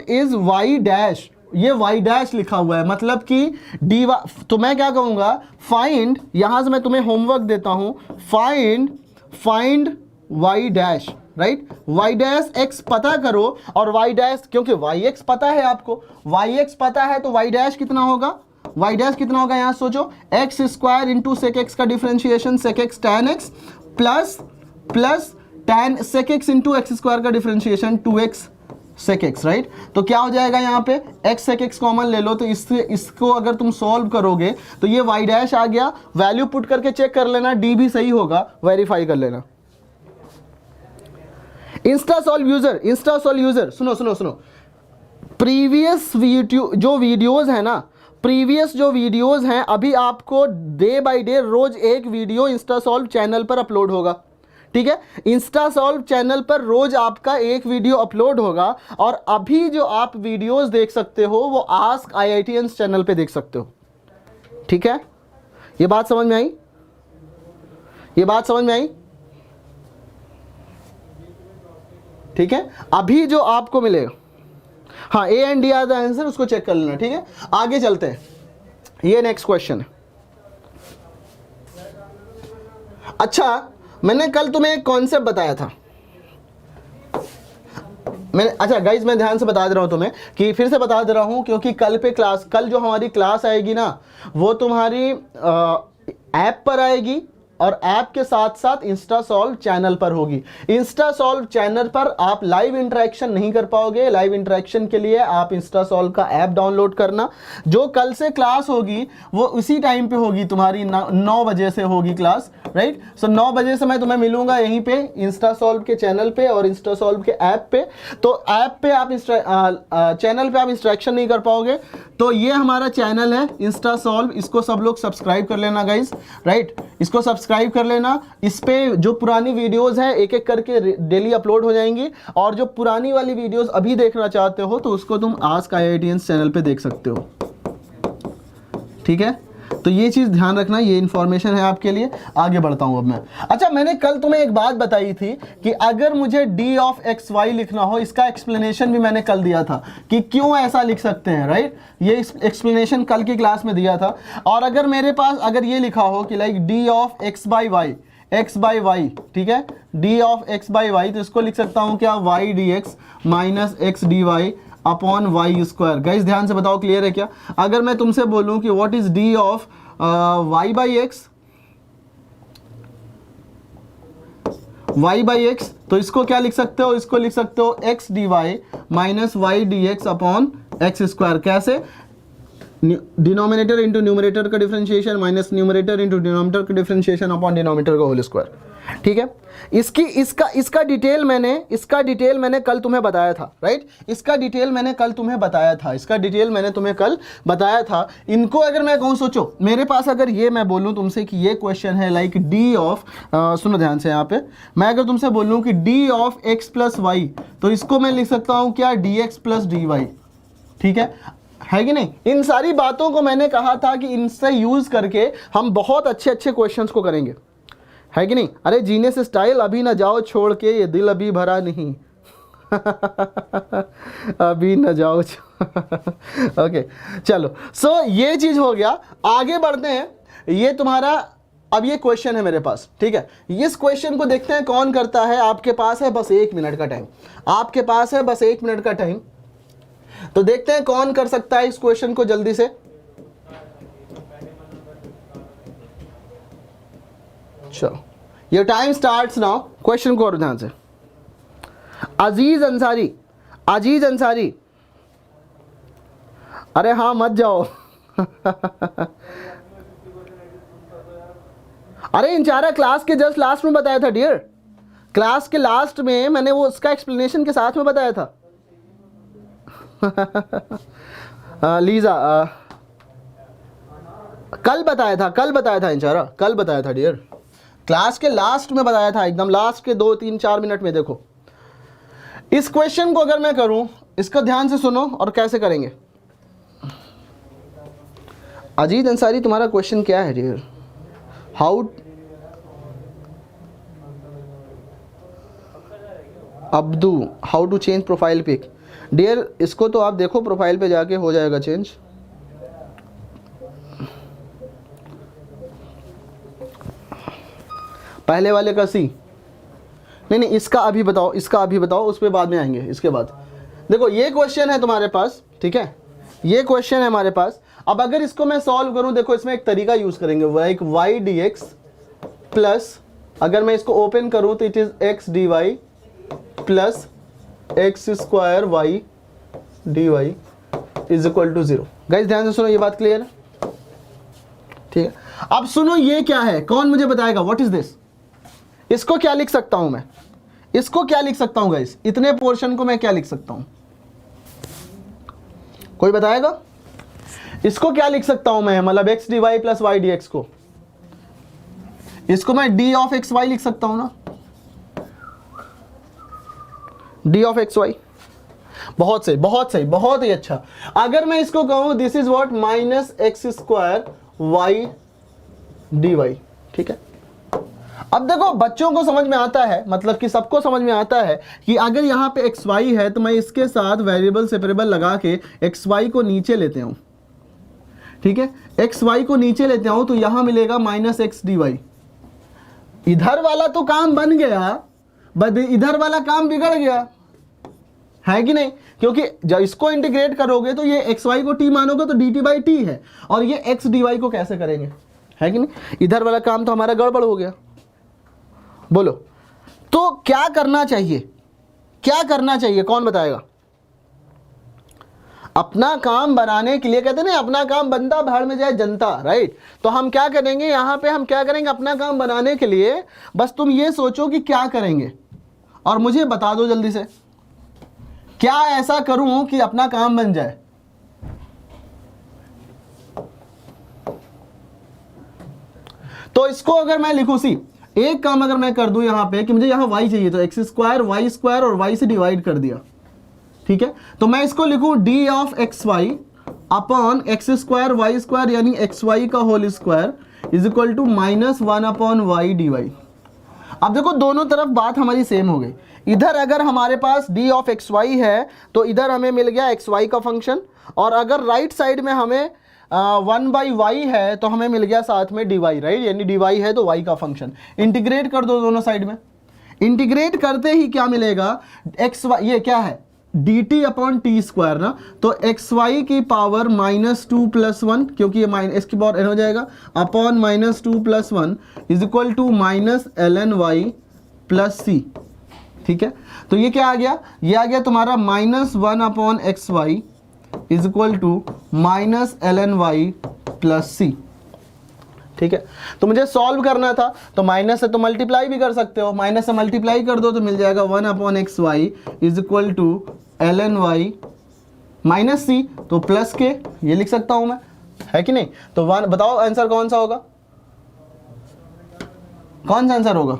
इज वाई डैश, ये y डैश लिखा हुआ है, मतलब कि dy, तो मैं क्या कहूंगा फाइंड, यहां से मैं तुम्हें होमवर्क देता हूं, find y dash, right, y dash x पता करो और y डैश, क्योंकि yx पता है आपको, yx पता है तो y डैश कितना होगा, y डैश कितना होगा यहां सोचो, x square into sec x का differentiation sec x tan x plus tan sec x into x square का differentiation 2x sec x, right. तो क्या हो जाएगा यहाँ पे x सेक एक्स कॉमन ले लो, तो इसको अगर तुम सॉल्व करोगे तो ये y डैश आ गया, वैल्यू पुट करके चेक कर लेना, d भी सही होगा, वेरीफाई कर लेना। इंस्टा सॉल्व यूजर सुनो, प्रीवियस जो वीडियोज हैं अभी आपको डे बाय डे रोज एक वीडियो इंस्टा सॉल्व चैनल पर अपलोड होगा, ठीक है। इंस्टा सॉल्व चैनल पर रोज आपका एक वीडियो अपलोड होगा और अभी जो आप वीडियोस देख सकते हो वो आस्क आईआईटीएंस चैनल पे देख सकते हो, ठीक है। ये बात समझ में आई, ठीक है। अभी जो आपको मिलेगा, हाँ A and D R the answer, उसको चेक कर लेना, ठीक है। आगे चलते हैं, ये नेक्स्ट क्वेश्चन है। अच्छा, मैंने कल तुम्हें एक कॉन्सेप्ट बताया था, मैं अच्छा गाइज मैं ध्यान से बता दे रहा हूँ तुम्हें कि फिर से बता दे रहा हूँ, क्योंकि कल जो हमारी क्लास आएगी ना वो तुम्हारी ऐप पर आएगी और ऐप के साथ साथ इंस्टा सॉल्व चैनल पर होगी। इंस्टा सॉल्व चैनल पर आप लाइव इंटरेक्शन नहीं कर पाओगे। लाइव इंटरेक्शन के लिए आप इंस्टा सॉल्व का ऐप डाउनलोड करना। जो कल से क्लास होगी वो उसी टाइम पे होगी, तुम्हारी 9 बजे से होगी क्लास, राइट। सो 9 बजे से मैं तुम्हें मिलूंगा यहीं पे इंस्टा सॉल्व के चैनल पे और इंस्टा सॉल्व के ऐप पे। तो ऐप पे आप चैनल पे आप इंस्ट्रक्शन नहीं कर पाओगे। तो ये हमारा चैनल है इंस्टा सॉल्व, इसको सब लोग सब्सक्राइब कर लेना गाइज, राइट। इसको सब्सक्राइब कर लेना। इस पे जो पुरानी वीडियोस हैं एक एक करके डेली अपलोड हो जाएंगी, और जो पुरानी वाली वीडियोस अभी देखना चाहते हो तो उसको तुम आस्क IITians चैनल पे देख सकते हो, ठीक है। तो ये चीज़ ध्यान रखना, ये इन्फॉर्मेशन है आपके लिए। आगे बढ़ता हूँ अब मैं। अच्छा, मैंने कल तुम्हें एक बात बताई थी कि अगर मुझे d ऑफ एक्स वाई लिखना हो, इसका एक्सप्लेनेशन भी मैंने कल दिया था कि क्यों ऐसा लिख सकते हैं, राइट। ये एक्सप्लेनेशन कल की क्लास में दिया था। और अगर मेरे पास अगर ये लिखा हो कि like d of x by y, x by y, ठीक है, d of x by y, तो इसको लिख सकता हूँ क्या, y dx minus x d y upon y square. Guys ध्यान से बताओ, क्लियर है क्या। अगर मैं तुमसे बोलूं कि what is d of y by x, y by x, तो इसको क्या लिख सकते हो, इसको लिख सकते हो x d y minus y d x upon x square. कैसे, डिनोमिनेटर इंटू न्यूमरेटर का differentiation minus numerator into denominator का डिफरेंशिएशन अपॉन डिनोमिनेटर का होल स्क्वायर, ठीक है। इसका डिटेल मैंने कल तुम्हें बताया था, राइट। इसका डिटेल मैंने कल तुम्हें बताया था। इनको अगर मैं कहूँ, सोचो मेरे पास अगर ये मैं बोलूँ तुमसे कि ये क्वेश्चन है लाइक डी ऑफ, सुनो ध्यान से यहाँ पे, मैं अगर तुमसे बोलूँ कि d of x plus y, तो इसको मैं लिख सकता हूँ क्या, d x plus d y, ठीक है कि नहीं। इन सारी बातों को मैंने कहा था कि इनसे यूज करके हम बहुत अच्छे अच्छे क्वेश्चंस को करेंगे, है कि नहीं। अरे जीने से स्टाइल, अभी ना जाओ छोड़ के, ये दिल अभी भरा नहीं अभी ना जाओ ओके चलो। सो ये चीज हो गया। आगे बढ़ते हैं। ये तुम्हारा अब ये क्वेश्चन है मेरे पास, ठीक है। इस क्वेश्चन को देखते हैं कौन करता है। आपके पास है बस 1 मिनट का टाइम, आपके पास है बस 1 मिनट का टाइम। तो देखते हैं कौन कर सकता है इस क्वेश्चन को जल्दी से। चलो, your time starts now. Question को और ध्यान से। अजीज अंसारी, अरे हाँ मत जाओ अरे इंचारा क्लास के जस्ट लास्ट में बताया था डियर, क्लास के लास्ट में मैंने वो उसका एक्सप्लेनेशन के साथ में बताया था लीजा कल बताया था इंचारा, कल बताया था डियर, क्लास के लास्ट में बताया था, एकदम लास्ट के 2, 3, 4 मिनट में। देखो इस क्वेश्चन को अगर मैं करूं, इसका ध्यान से सुनो और कैसे करेंगे। अजीत अंसारी तुम्हारा क्वेश्चन क्या है डियर, हाउ अब्दू how to change profile pic. Dear इसको तो आप देखो, प्रोफाइल पे जाके हो जाएगा चेंज। पहले वाले का सी, नहीं इसका अभी बताओ, उस पर बाद में आएंगे। इसके बाद देखो ये क्वेश्चन है तुम्हारे पास, ठीक है, ये क्वेश्चन है हमारे पास। अब अगर इसको मैं सॉल्व करूं, देखो इसमें एक तरीका यूज करेंगे, like y d x plus, अगर मैं इसको ओपन करूं तो it is x d y plus x square y d y is equal to 0। Guys ध्यान से सुनो, ये बात क्लियर है, ठीक है। अब सुनो ये क्या है, कौन मुझे बताएगा व्हाट इज दिस। इसको क्या लिख सकता हूं मैं, इसको क्या लिख सकता हूं गाइस, इतने पोर्शन को मैं क्या लिख सकता हूं, कोई बताएगा। इसको क्या लिख सकता हूं मैं, मतलब x d y plus y d x को, इसको मैं डी ऑफ एक्स वाई लिख सकता हूं ना, डी ऑफ एक्स वाई। बहुत सही, बहुत ही अच्छा। अगर मैं इसको कहूं this is what, minus x square y d y, ठीक है। अब देखो बच्चों को समझ में आता है, मतलब कि सबको समझ में आता है कि अगर यहाँ पे एक्स वाई है तो मैं इसके साथ वेरिएबल सेपरेबल लगा के एक्स वाई को नीचे लेते हूं, ठीक है। एक्स वाई को नीचे लेते हूं तो यहां मिलेगा माइनस एक्स डी वाई। इधर वाला तो काम बन गया, बट इधर वाला काम बिगड़ गया, है कि नहीं, क्योंकि जब इसको इंटीग्रेट करोगे तो ये एक्स वाई को टी मानोगे तो डी टी बाई टी है, और ये एक्स डी वाई को कैसे करेंगे, है कि नहीं। इधर वाला काम तो हमारा गड़बड़ हो गया। बोलो तो क्या करना चाहिए, क्या करना चाहिए, कौन बताएगा। अपना काम बनाने के लिए कहते हैं ना, अपना काम बनता भाड़ में जाए जनता, राइट। तो हम क्या करेंगे यहां पे, हम क्या करेंगे अपना काम बनाने के लिए, बस तुम ये सोचो कि क्या करेंगे और मुझे बता दो जल्दी से, क्या ऐसा करूं कि अपना काम बन जाए। तो इसको अगर मैं लिखूं, सी एक काम अगर मैं कर दूं यहां पे कि मुझे यहां y चाहिए, तो एक्स स्क्वायर वाई स्क्वायर और y से डिवाइड कर दिया, ठीक है। तो मैं इसको लिखूं d of x y upon x square y square यानी एक्स वाई का whole square is equal to -1 upon y d y. अब देखो दोनों तरफ बात हमारी सेम हो गई। इधर अगर हमारे पास डी ऑफ एक्स वाई है तो इधर हमें मिल गया एक्स वाई का फंक्शन, और अगर राइट साइड में हमें 1/y है तो हमें मिल गया साथ में डी वाई, राइट, यानी डी वाई है तो y का फंक्शन। इंटीग्रेट कर दो दोनों साइड में, इंटीग्रेट करते ही क्या मिलेगा, एक्स वाई, ये क्या है D t upon T square ना, तो एक्स वाई की पावर -2 + 1, क्योंकि ये माइनस की पावर n हो जाएगा, upon -2 + 1 is equal to -ln y + c, ठीक है। तो ये क्या आ गया, ये आ गया तुम्हारा -1 upon x y is equal to -ln y + c, ठीक है। तो मुझे सॉल्व करना था, तो माइनस से तो मल्टीप्लाई भी कर सकते हो, माइनस से मल्टीप्लाई कर दो तो मिल जाएगा 1 upon x y is equal to ln y minus c, तो प्लस के ये लिख सकता हूं मैं, है कि नहीं। तो वन बताओ आंसर कौन सा होगा, कौन सा आंसर होगा,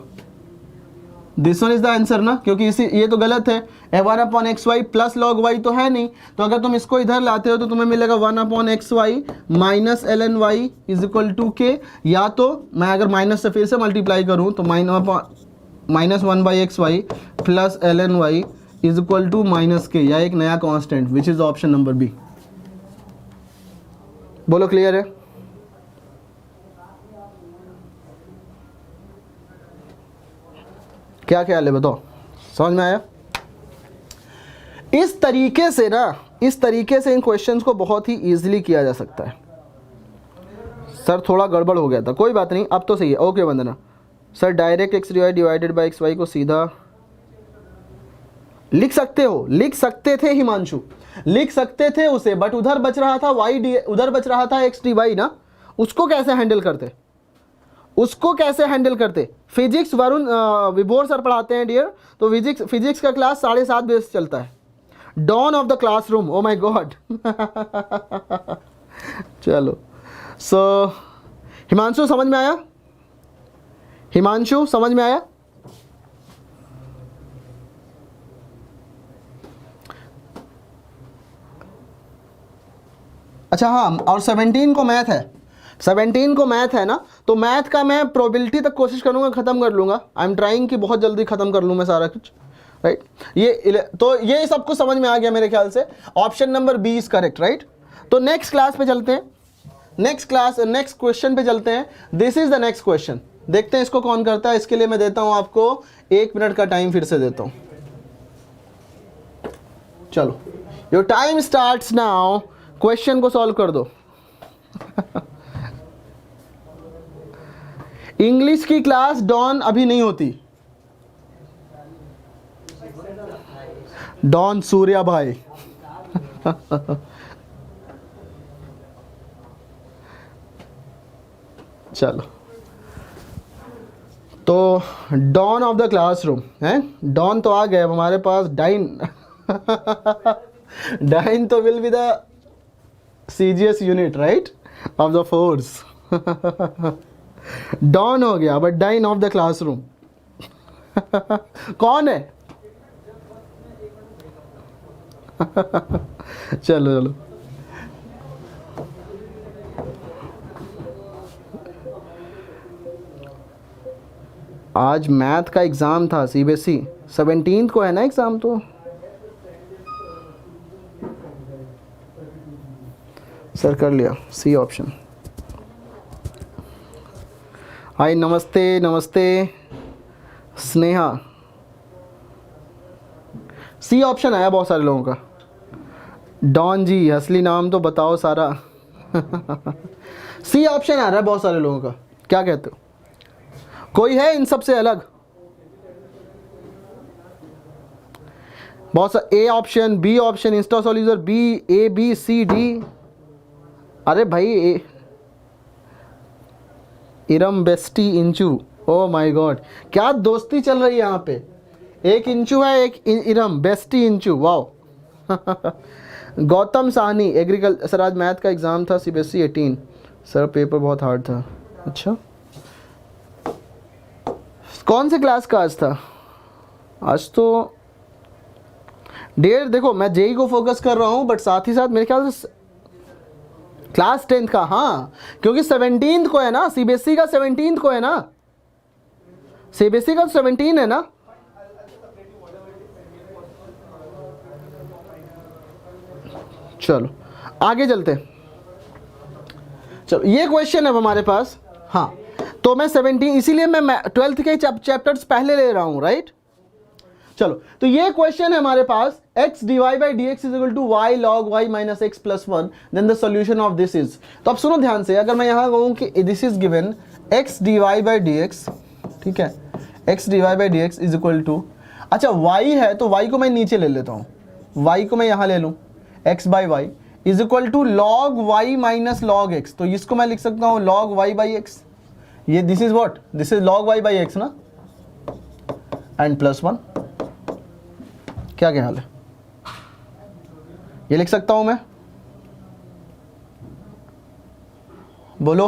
this one is the answer ना, क्योंकि इसी ये तो गलत है, 1 upon x y plus log y तो है नहीं, तो अगर तुम इसको इधर लाते हो तो तुम्हें मिलेगा 1 upon x y minus ln y is equal to k, या तो मैं अगर माइनस से फिर से मल्टीप्लाई करूं तो -1/xy plus ln y is equal to -k, या एक नया constant which is option number B. बोलो क्लियर है। क्या ख्याल है बताओ, समझ में आया। इस तरीके से ना, इस तरीके से इन क्वेश्चंस को बहुत ही इजीली किया जा सकता है। सर थोड़ा गड़बड़ हो गया था, कोई बात नहीं, अब तो सही है। Okay Vandana sir, direct x divided by x y को सीधा लिख सकते हो, लिख सकते थे हिमांशु, लिख सकते थे उसे, बट उधर बच रहा था वाई डी, उधर बच रहा था एक्स डी वाई ना, उसको कैसे हैंडल करते, उसको कैसे हैंडल करते। फिजिक्स वरुण विभोर सर पढ़ाते हैं डियर, तो फिजिक्स का क्लास 7:30 बजे से चलता है, don of the classroom, oh my god. चलो सो हिमांशु समझ में आया, हिमांशु समझ में आया। अच्छा हाँ, और 17 को मैथ है, 17 को मैथ है ना, तो मैथ का मैं प्रोबेबिलिटी तक कोशिश करूंगा ख़त्म कर लूँगा, आई एम ट्राइंग कि बहुत जल्दी ख़त्म कर लूँ मैं सारा कुछ, राइट। तो ये सब कुछ समझ में आ गया मेरे ख्याल से, option number B is correct, right. तो नेक्स्ट क्लास पे चलते हैं, नेक्स्ट क्वेश्चन पे चलते हैं। This is the next question, देखते हैं इसको कौन करता है। इसके लिए मैं देता हूँ आपको 1 मिनट का टाइम, फिर से देता हूँ। चलो your time starts now, question को सॉल्व कर दो। इंग्लिश की क्लास डॉन अभी नहीं होती, डॉन सूर्या भाई। चलो तो डॉन ऑफ द क्लासरूम है, डॉन तो आ गए अब हमारे पास, डाइन डाइन तो will be the CGS unit, right, of the force. Don हो गया, but dyne of the classroom कौन है। चलो चलो आज मैथ का एग्ज़ाम था CBSE, 17 को है ना एग्ज़ाम, तो सर कर लिया सी ऑप्शन। हाय नमस्ते, नमस्ते स्नेहा, सी ऑप्शन आया बहुत सारे लोगों का। डॉन जी असली नाम तो बताओ सारा। सी ऑप्शन आ रहा है बहुत सारे लोगों का, क्या कहते हो? कोई है इन सब से अलग? बहुत सा A option, B option, insta solver B, A B C D. अरे भाई Iram bestie Inchu, oh my god क्या दोस्ती चल रही है यहाँ पे। एक इंचू है, एक Iram bestie Inchu, wow. Gautam Sahni agriculture. Sir आज मैथ का एग्ज़ाम था CBSE 18। सर पेपर बहुत हार्ड था। अच्छा कौन से क्लास का आज था? आज तो डेढ़, देखो मैं जेई को फोकस कर रहा हूँ बट साथ ही साथ मेरे ख्याल से क्लास 10th का, हाँ क्योंकि 17th को है ना, CBSE का 17th को है ना, CBSE का 17 है ना। चलो आगे चलते। चलो ये क्वेश्चन है हमारे पास, हाँ तो मैं 17, इसीलिए मैं 12th के चैप्टर्स पहले ले रहा हूँ, राइट। चलो तो ये क्वेश्चन है हमारे पास, x divide by d x is equal to y log y minus x plus one, then the solution of this is. तो अब सुनो ध्यान से, अगर मैं यहाँ कहूँ कि this is given x divide by d x, ठीक है, x divide by d x is equal to, अच्छा y है तो y को मैं नीचे ले लेता हूँ, y को मैं यहाँ ले लूँ, x by y is equal to log y minus log x, तो इसको मैं लिख सकता हूँ लॉग वाई बाई एक्स, ये this is what, this is log y by x ना, एंड प्लस वन। क्या ख्याल है? ये लिख सकता हूं मैं, बोलो।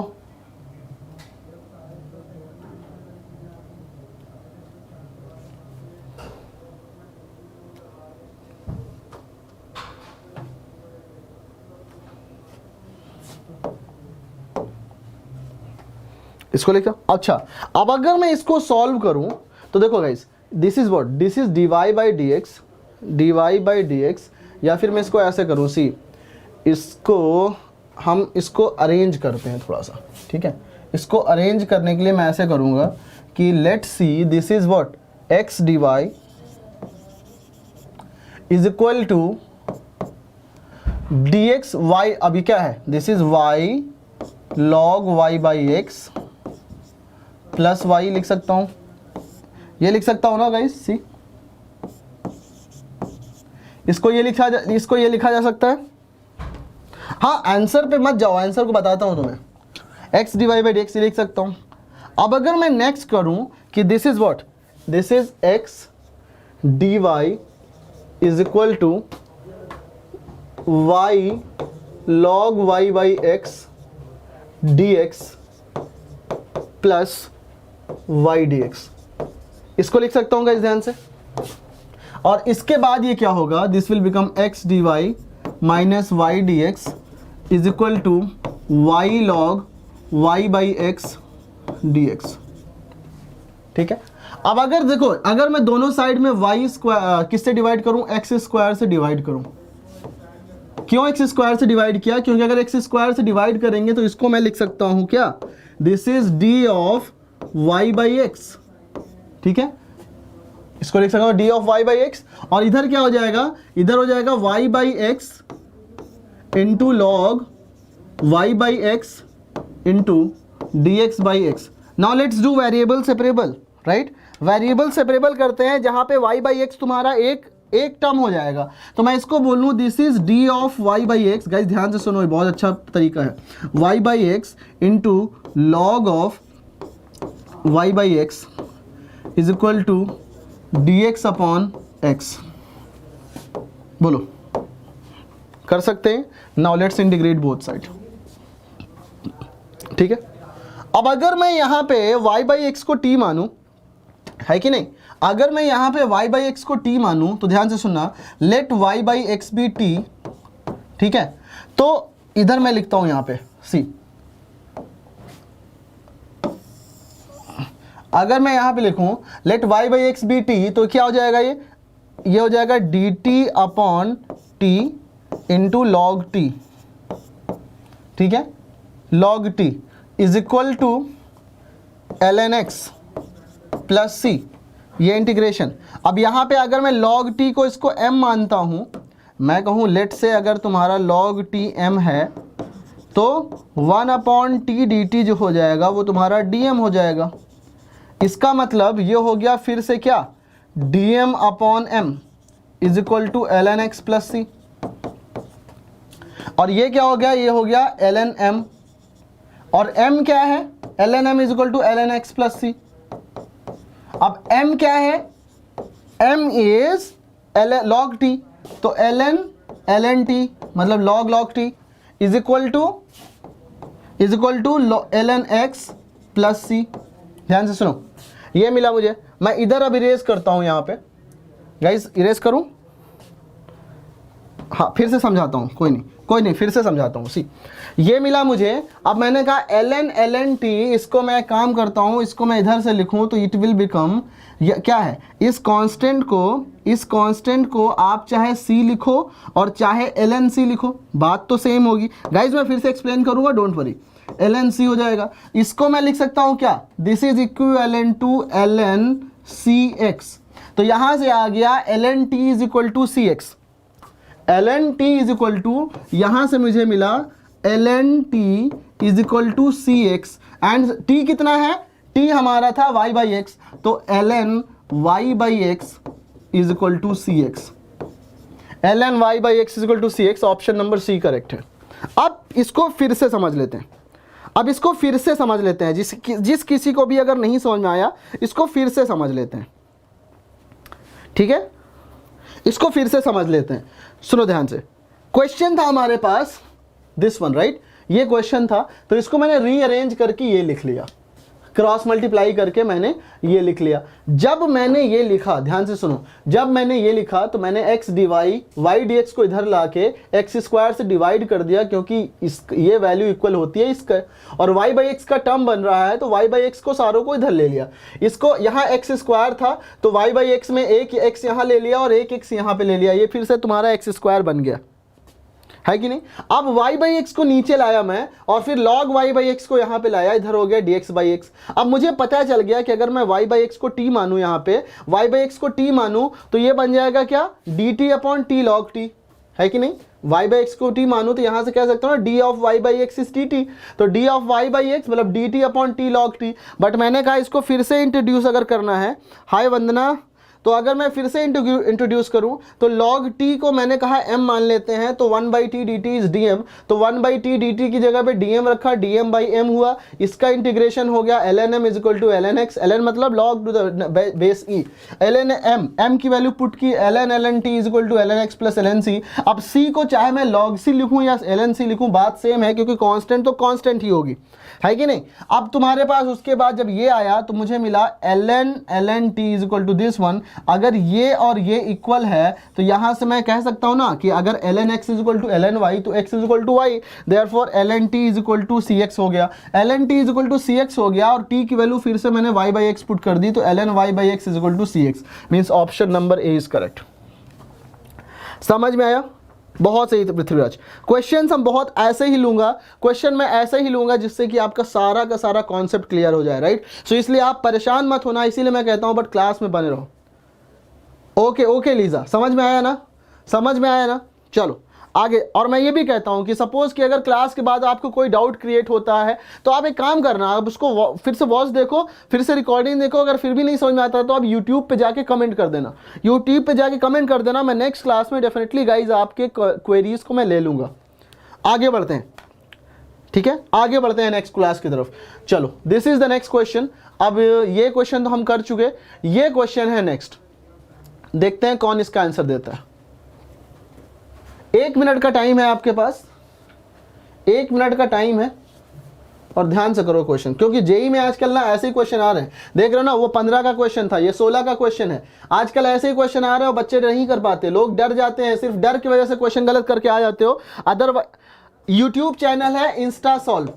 इसको लिखा। अच्छा अब अगर मैं इसको सॉल्व करूं तो देखो guys, this is what, this is dy by d x, dy by d x, या फिर मैं इसको ऐसे करूं, सी इसको हम इसको अरेंज करते हैं थोड़ा सा, ठीक है। इसको अरेंज करने के लिए मैं ऐसे करूंगा कि let see this is what, x dy is equal to dx y, अभी क्या है, this is y log y by x plus y लिख सकता हूं, ये लिख सकता हूं ना गाइस, सी इसको ये लिखा जा सकता है। हाँ आंसर पे मत जाओ, आंसर को बताता हूं तुम्हें, x divide by d x लिख सकता हूं। अब अगर मैं नेक्स्ट करूं कि this is what, this is x dy is equal to y log y by x dx plus y dx, इसको लिख सकता हूँ गाइस ध्यान से। और इसके बाद ये क्या होगा, this will become x dy minus y d x is equal to y log y by x d x, ठीक है। अब अगर देखो, अगर मैं दोनों साइड में y स्क्वायर किससे डिवाइड करूं, x स्क्वायर से डिवाइड करूं। क्यों x स्क्वायर से डिवाइड किया, क्योंकि अगर x स्क्वायर से डिवाइड करेंगे तो इसको मैं लिख सकता हूं क्या, this is d of y by x, ठीक है, इसको लिख सकता हूं d of y by x. और इधर क्या हो जाएगा, इधर हो जाएगा y by x into log y by x into D x by x. Now let's do variable separable, right. Variable separable करते हैं जहां पे y बाई एक्स तुम्हारा एक टर्म हो जाएगा, तो मैं इसको बोलूं this is d of y by x, guys ध्यान से सुनो, ये बहुत अच्छा तरीका है, y by x into log of y by x is equal to dx upon x। बोलो, कर सकते हैं। Now let's integrate both side, ठीक है। अब अगर मैं यहां पे y बाई एक्स को t मानूं, है कि नहीं, अगर मैं यहां पे y बाई एक्स को t मानूं तो ध्यान से सुनना, let y by x be t, ठीक है। तो इधर मैं लिखता हूं यहां पे सी, अगर मैं यहां पे लिखूं let y by x be t, तो क्या हो जाएगा, ये हो जाएगा d t upon t into log t, ठीक है, log t is equal to L N x plus c, ये इंटीग्रेशन। अब यहाँ पे अगर मैं log t को इसको m मानता हूँ, मैं कहूँ लेट से अगर तुम्हारा log t m है तो 1/t dt जो हो जाएगा वो तुम्हारा dm हो जाएगा। इसका मतलब ये हो गया फिर से क्या, dm/m is equal to ln x plus c। और ये क्या हो गया, ये हो गया ln m, और m क्या है, ln m is equal to ln x plus c। अब m क्या है, m इज log t, तो ln t मतलब log t is equal to ln x plus c। ध्यान से सुनो, ये मिला मुझे। मैं इधर अब इरेज करता हूं, यहां पे गाइस इरेज करूं, हाँ फिर से समझाता हूं, कोई नहीं फिर से समझाता हूं। सी ये मिला मुझे। अब मैंने कहा ln t, इसको मैं काम करता हूं, इसको मैं इधर से लिखूं तो इट विल बिकम क्या है, इस कांस्टेंट को आप चाहे c लिखो और चाहे ln c लिखो, बात तो सेम होगी। गाइज मैं फिर से एक्सप्लेन करूंगा, डोंट वरी। ln c हो जाएगा, इसको मैं लिख सकता हूं क्या, this is equivalent to ln cx। तो यहां से आ गया ln t is equal to cx। ln t is equal to, यहां से मुझे मिला ln t is equal to cx, and t कितना है, t हमारा था y बाई एक्स, तो ln y by x is equal to cx। ln y by x is equal to cx, option number C correct है। अब इसको फिर से समझ लेते हैं, जिस किसी को भी अगर नहीं समझ में आया इसको फिर से समझ लेते हैं, ठीक है, इसको फिर से समझ लेते हैं। सुनो ध्यान से, क्वेश्चन था हमारे पास दिस वन, राइट, ये क्वेश्चन था, तो इसको मैंने रीअरेंज करके ये लिख लिया, क्रॉस मल्टीप्लाई करके मैंने ये लिख लिया। जब मैंने ये लिखा, ध्यान से सुनो, जब मैंने ये लिखा तो मैंने x dy y dx को इधर लाके x स्क्वायर से डिवाइड कर दिया, क्योंकि ये वैल्यू इक्वल होती है इसका, और y बाई एक्स का टर्म बन रहा है तो y बाई एक्स को सारों को इधर ले लिया। इसको यहाँ x स्क्वायर था तो y बाई एक्स में एक x यहाँ ले लिया और एक x यहाँ पे ले लिया, ये फिर से तुम्हारा x स्क्वायर बन गया, है कि नहीं। अब y बाई एक्स को नीचे लाया मैं और फिर log y बाई एक्स को यहाँ पे लाया, इधर हो गया dx बाई एक्स। अब मुझे पता चल गया कि अगर मैं y बाई एक्स को t मानूं, यहाँ पे y बाई एक्स को t मानूं तो ये बन जाएगा क्या, dt upon t log t, है कि नहीं। y बाई एक्स को t मानूं तो यहाँ से कह सकता हूँ ना, d of y by x is dt, तो d of y by x मतलब dt upon t log t। But मैंने कहा इसको फिर से इंट्रोड्यूस अगर करना है, हाय वंदना, तो अगर मैं फिर से इंट्रोड्यूस करूं तो log t को मैंने कहा m मान लेते हैं, तो 1/t dt इज dm, तो 1/t dt की जगह पे dm रखा, dm बाई m हुआ, इसका इंटीग्रेशन हो गया ln m is equal to ln x, ln मतलब log to the base e, ln m की वैल्यू पुट की, ln t is equal to ln x plus ln c। अब c को चाहे मैं log c लिखूं या ln c लिखूं, बात सेम है, क्योंकि कांस्टेंट तो कांस्टेंट ही होगी, है कि नहीं। अब तुम्हारे पास उसके बाद जब ये आया तो मुझे मिला ln t is equal to this one. अगर ये और ये इक्वल है तो यहां से मैं कह सकता हूं ना कि अगर ln x is equal to ln y तो x is equal to y, therefore ln t is equal to cx हो गया। ln t is equal to cx हो गया और t की वैल्यू फिर से मैंने y बाई एक्स पुट कर दी, तो ln y by x is equal to cx, means option number A is correct. समझ में आया, बहुत सही पृथ्वीराज। क्वेश्चन हम बहुत ऐसे ही लूंगा, क्वेश्चन मैं ऐसे ही लूंगा जिससे कि आपका सारा का सारा कॉन्सेप्ट क्लियर हो जाए, राइट। सो इसलिए आप परेशान मत होना, इसीलिए मैं कहता हूं बट क्लास में बने रहो। ओके लीजा, समझ में आया ना, चलो आगे। और मैं ये भी कहता हूं कि सपोज कि अगर क्लास के बाद आपको कोई डाउट क्रिएट होता है तो आप एक काम करना, आप उसको फिर से वॉच देखो, फिर से रिकॉर्डिंग देखो, अगर फिर भी नहीं समझ में आता तो आप यूट्यूब पे जाके कमेंट कर देना, मैं नेक्स्ट क्लास में डेफिनेटली गाइज आपके क्वेरीज को मैं ले लूंगा। आगे बढ़ते हैं, ठीक है, आगे बढ़ते हैं नेक्स्ट क्लास की तरफ। चलो this is the next question. अब ये क्वेश्चन तो हम कर चुके, ये क्वेश्चन है नेक्स्ट, देखते हैं कौन इसका आंसर देता है। 1 मिनट का टाइम है आपके पास, 1 मिनट का टाइम है, और ध्यान से करो क्वेश्चन, क्योंकि जेई में आजकल ना ऐसे ही क्वेश्चन आ रहे हैं। देख रहे हो ना, वो 15 का क्वेश्चन था, ये 16 का क्वेश्चन है। आजकल ऐसे ही क्वेश्चन आ रहे हो, बच्चे नहीं कर पाते, लोग डर जाते हैं, सिर्फ डर की वजह से क्वेश्चन गलत करके आ जाते हो। अदरवाइज यूट्यूब चैनल है इंस्टा सॉल्व,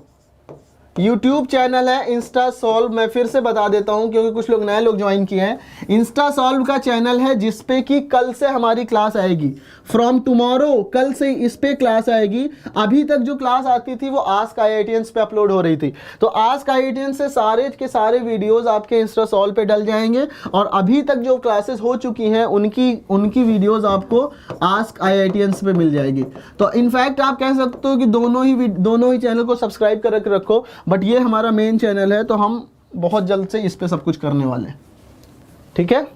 यूट्यूब चैनल है इंस्टा सॉल्व, मैं फिर से बता देता हूं क्योंकि कुछ लोग नए लोग ज्वाइन किए हैं। इंस्टा सॉल्व का चैनल है जिसपे कि कल से हमारी क्लास आएगी, फ्रॉम टुमारो, कल से इस पे क्लास आएगी। अभी तक जो क्लास आती थी वो आस्क आईआईटियंस पे अपलोड हो रही थी, तो आस्क आईआईटियंस से सारे के सारे वीडियोस आपके इंस्टा सॉल्व पे डल जाएंगे, और अभी तक जो क्लासेस हो चुकी हैं उनकी वीडियोस आपको आस्क आईआईटियंस पे मिल जाएगी। तो इनफैक्ट आप कह सकते हो कि दोनों ही चैनल को सब्सक्राइब कर रखो, बट ये हमारा मेन चैनल है तो हम बहुत जल्द से इस पे सब कुछ करने वाले हैं, ठीक है।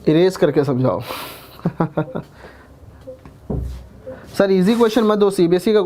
इरेज करके समझाओ सर इजी क्वेश्चन मत दो, सीबीएसई का।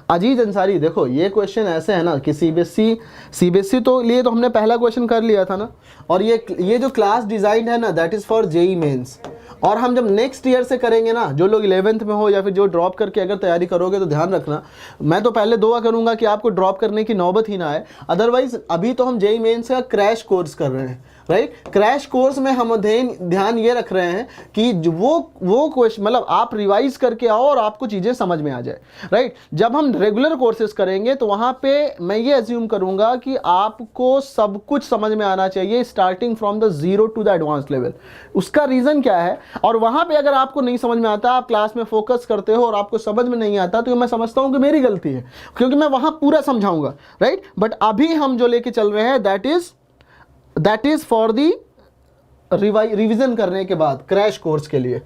अजीज अंसारी देखो ये क्वेश्चन ऐसे है ना कि सीबीएसई तो लिए तो हमने पहला क्वेश्चन कर लिया था ना, और ये जो क्लास डिजाइन है ना that is for JEE Mains, और हम जब नेक्स्ट ईयर से करेंगे ना, जो लोग 11th में हो या फिर जो ड्रॉप करके अगर तैयारी करोगे तो ध्यान रखना, मैं तो पहले दुआ करूंगा कि आपको ड्रॉप करने की नौबत ही ना आए। अदरवाइज अभी तो हम जेई मेंस का क्रैश कोर्स कर रहे हैं, राइट। क्रैश कोर्स में हम ध्यान ये रख रहे हैं कि वो क्वेश्चन मतलब आप रिवाइज करके आओ और आपको चीज़ें समझ में आ जाए, राइट। जब हम रेगुलर कोर्सेज करेंगे तो वहाँ पे मैं ये एज्यूम करूँगा कि आपको सब कुछ समझ में आना चाहिए, starting from the zero to the advance level. उसका रीज़न क्या है, और वहाँ पे अगर आपको नहीं समझ में आता, आप क्लास में फोकस करते हो और आपको समझ में नहीं आता, तो मैं समझता हूँ कि मेरी गलती है, क्योंकि मैं वहाँ पूरा समझाऊंगा, राइट। बट अभी हम जो लेके चल रहे हैं that is for the revision करने के बाद क्रैश कोर्स के लिए,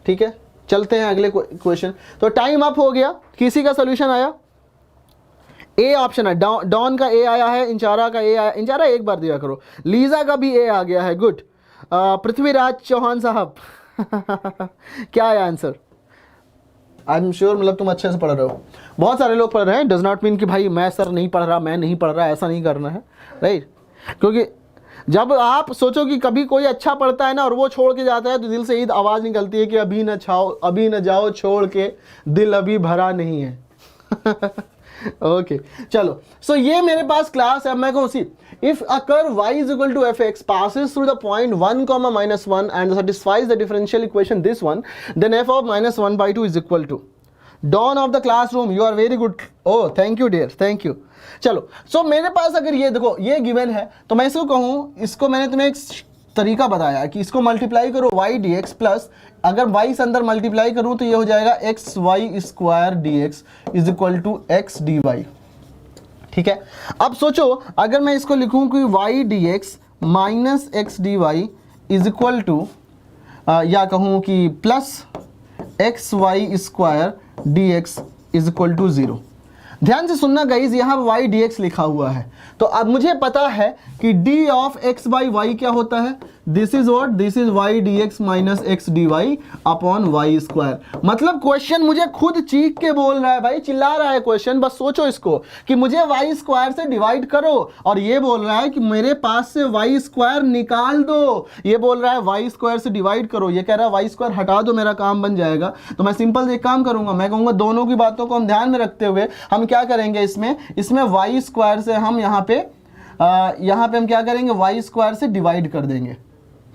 ठीक है। चलते हैं अगले क्वेश्चन। तो टाइम अप हो गया, किसी का सोल्यूशन आया? ए ऑप्शन है, डॉन का ए आया है, इंचारा का ए आया, इंचारा एक बार दिया करो, लीजा का भी ए आ गया है, गुड। पृथ्वीराज चौहान साहब क्या आया आंसर? आई एम श्योर मतलब तुम अच्छे से पढ़ रहे हो, बहुत सारे लोग पढ़ रहे हैं, डज नॉट मीन कि भाई मैं सर नहीं पढ़ रहा, मैं नहीं पढ़ रहा, ऐसा नहीं करना है, राइट। क्योंकि जब आप सोचो कि कभी कोई अच्छा पढ़ता है ना और वो छोड़ के जाता है तो दिल से ईद आवाज़ निकलती है कि अभी न जाओ छोड़ के, दिल अभी भरा नहीं है ओके चलो, सो ये मेरे पास क्लास है। मैं कहूँ see if a curve y is equal to fx passes through the point 1, -1 and satisfies the differential equation this one, then f of -1/2 is equal to dawn of the classroom, you are very good, oh thank you dear, thank you। चलो, सो मेरे पास अगर ये देखो ये given है तो मैं इसको कहूँ, इसको मैंने तुम्हें एक तरीका बताया कि इसको मल्टीप्लाई करो y dx प्लस, अगर y से अंदर मल्टीप्लाई करूँ तो ये हो जाएगा x y square d x is equal to x d y, ठीक है। अब सोचो अगर मैं इसको लिखूँ कि y dx minus x d y is equal to, या कहूँ कि plus x y square d x is equal to 0। ध्यान से सुनना गाइज, यहाँ y dx लिखा हुआ है, तो अब मुझे पता है कि d of x by y क्या होता है, this is what, this is y dx minus x d y upon y square. मतलब क्वेश्चन मुझे खुद चीख के बोल रहा है, भाई चिल्ला रहा है क्वेश्चन, बस सोचो इसको कि मुझे y स्क्वायर से डिवाइड करो, और ये बोल रहा है कि मेरे पास से y स्क्वायर निकाल दो, ये बोल रहा है y स्क्वायर से डिवाइड करो, ये कह रहा है y स्क्वायर हटा दो, मेरा काम बन जाएगा। तो मैं सिंपल एक काम करूंगा, मैं कहूँगा दोनों की बातों को हम ध्यान में रखते हुए हम क्या करेंगे, इसमें y स्क्वायर से हम यहाँ पे हम क्या करेंगे, y स्क्वायर से डिवाइड कर देंगे,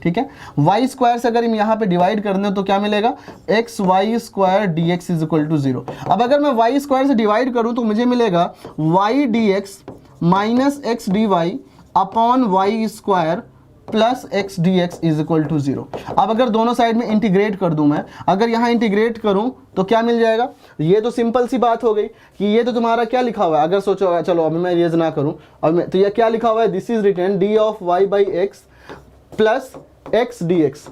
ठीक है। y स्क्वायर से अगर हम यहाँ पे डिवाइड कर दें तो क्या मिलेगा, x y square d x is equal to 0। अब अगर मैं y स्क्वायर से डिवाइड करूँ तो मुझे मिलेगा y d x minus x d y upon y square plus x d x is equal to 0। अब अगर दोनों साइड में इंटीग्रेट कर दूं मैं, अगर यहाँ इंटीग्रेट करूं तो क्या मिल जाएगा, ये तो सिंपल सी बात हो गई कि ये तो तुम्हारा क्या लिखा हुआ है, अगर सोचो, चलो अभी मैं रेज ना करूं, अब तो ये क्या लिखा हुआ है, this is written d of y by x plus x d x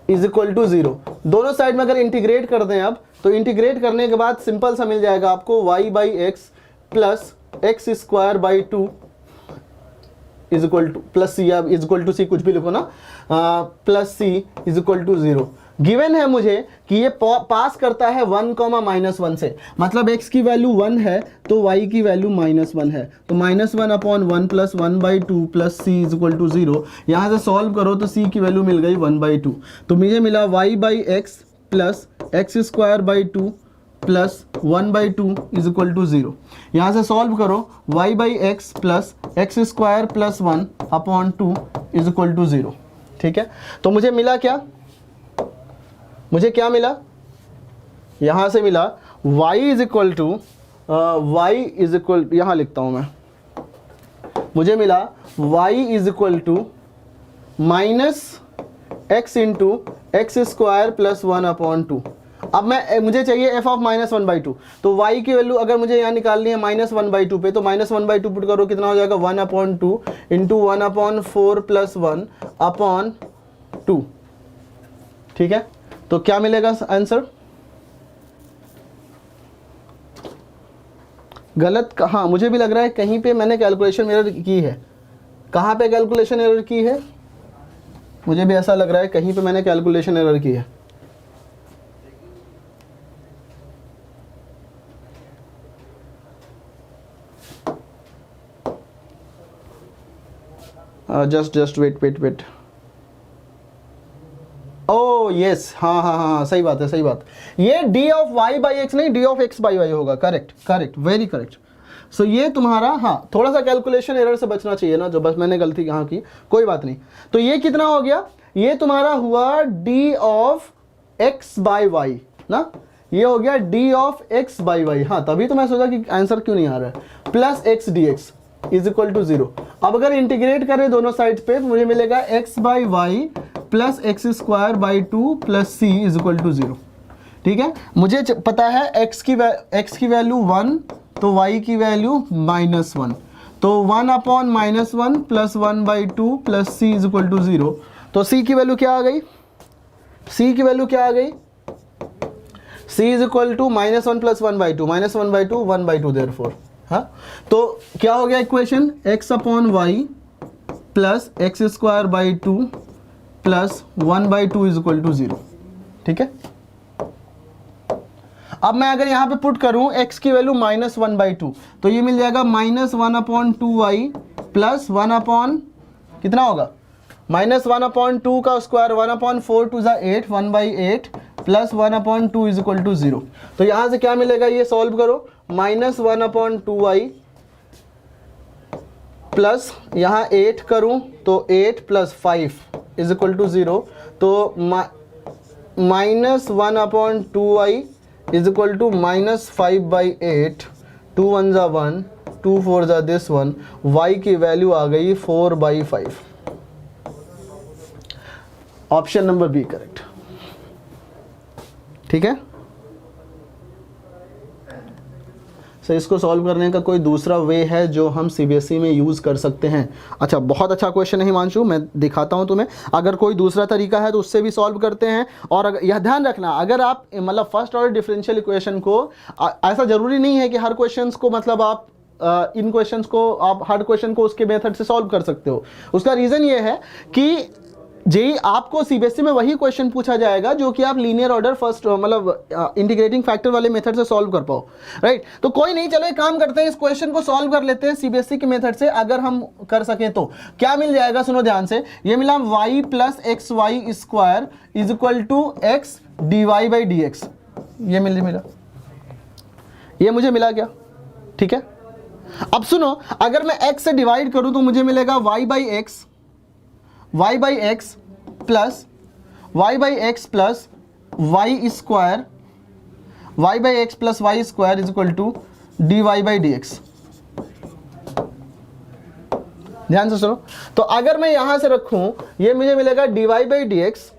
is equal to 0। दोनों साइड में अगर इंटीग्रेट कर दें अब, तो इंटीग्रेट करने के बाद सिंपल सा मिल जाएगा आपको y by x plus x square by 2 is equal to plus c, अब इज इक्वल टू सी कुछ भी लिखो ना, plus c is equal to 0। Given है मुझे कि ये पास करता है 1, -1 से, मतलब x की वैल्यू 1 है तो y की वैल्यू -1 है, तो -1 upon 1 plus 1/2 plus c is equal to 0। यहाँ से सॉल्व करो तो c की वैल्यू मिल गई 1/2, तो मुझे मिला y by x plus x square by 2 plus 1/2 is equal to 0। यहाँ से सॉल्व करो, y by x plus x square plus 1 upon 2 is equal to 0, ठीक है। तो मुझे मिला क्या, मुझे क्या मिला, यहाँ से मिला y इज इक्वल टू यहाँ लिखता हूँ मैं, मुझे मिला y is equal to minus x into x square plus 1/2। अब मुझे चाहिए f ऑफ -1/2, तो y की वैल्यू अगर मुझे यहाँ निकालनी है -1/2 पे, तो -1/2 पुट करो, कितना हो जाएगा 1/2 इंटू 1/4 प्लस 1/2। ठीक है, तो क्या मिलेगा आंसर? गलत कहाँ, मुझे भी लग रहा है कहीं पे मैंने कैलकुलेशन एरर की है। कहाँ पे कैलकुलेशन एरर की है? मुझे भी ऐसा लग रहा है कहीं पे मैंने कैलकुलेशन एरर की है। Just wait. ओ यस, हाँ, सही बात है। ये d of y by x नहीं, d of x by y होगा। Correct, very correct. सो ये तुम्हारा, हाँ, थोड़ा सा कैलकुलेशन एरर से बचना चाहिए ना, जो बस मैंने गलती यहाँ की, कोई बात नहीं। तो ये कितना हो गया? ये तुम्हारा हुआ d of x by y ना, ये हो गया d of x by y. हाँ, तभी तो मैं सोचा कि आंसर क्यों नहीं आ रहा है। Plus x dx is equal to 0। अब अगर इंटीग्रेट करें दोनों साइड पे तो मुझे मिलेगा x by y plus x square by 2 plus c is equal to 0। ठीक है, मुझे पता है x की वैल्यू 1, तो y की वैल्यू -1, तो 1/-1 plus 1/2 plus c is equal to 0। तो c की वैल्यू क्या आ गई? c is equal to -1 plus 1/2, -1/2 1/2 therefore. हाँ, तो क्या हो गया equation? x/y plus x square by 2 plus 1/2 is equal to 0। ठीक है, अब मैं अगर यहाँ पे पुट करूँ x की वैल्यू -1/2, तो ये मिल जाएगा -1/2y प्लस 1 कितना होगा? -1/2 का स्क्वायर 1/4 टू ज़ा 8, 1/8 प्लस 1/2 इज इक्वल टू 0। तो यहाँ से क्या मिलेगा? ये सॉल्व करो, -1/2y प्लस यहाँ 8 करूँ तो 8 प्लस 5 इज इक्वल टू 0। तो -1/2y इज इक्वल टू -5/8, 2 1 ज़ा 1, 2 4 ज़ा दिस 1, y की वैल्यू आ गई 4/5। Option number b correct. ठीक है, सो इसको सॉल्व करने का कोई दूसरा वे है जो हम सीबीएसई में यूज़ कर सकते हैं? अच्छा, बहुत अच्छा क्वेश्चन है हिमांशु, मैं दिखाता हूं तुम्हें। अगर कोई दूसरा तरीका है तो उससे भी सॉल्व करते हैं। और अगर यह ध्यान रखना, अगर आप मतलब फर्स्ट ऑर्डर डिफरेंशियल इक्वेशन को, ऐसा ज़रूरी नहीं है कि हर क्वेश्चन को मतलब आप इन क्वेश्चंस को आप हर क्वेश्चन को उसके मेथड से सॉल्व कर सकते हो। उसका रीज़न ये है कि जेई आपको सीबीएसई में वही क्वेश्चन पूछा जाएगा जो कि आप लीनियर ऑर्डर फर्स्ट मतलब इंटीग्रेटिंग फैक्टर वाले मेथड से सॉल्व कर पाओ, राइट। तो कोई नहीं, चलो एक काम करते हैं, इस क्वेश्चन को सॉल्व कर लेते हैं सीबीएसई के मेथड से। अगर हम कर सकें तो क्या मिल जाएगा, सुनो ध्यान से। ये मिला y plus x y square is equal to x d y by d x. ये मिला, ये मुझे मिला क्या? ठीक है, अब सुनो, अगर मैं x से डिवाइड करूं तो मुझे मिलेगा y by x plus y square is equal to d y by d x. ध्यान से सुनो, तो अगर मैं यहां से रखूं, ये मुझे मिलेगा d y by d x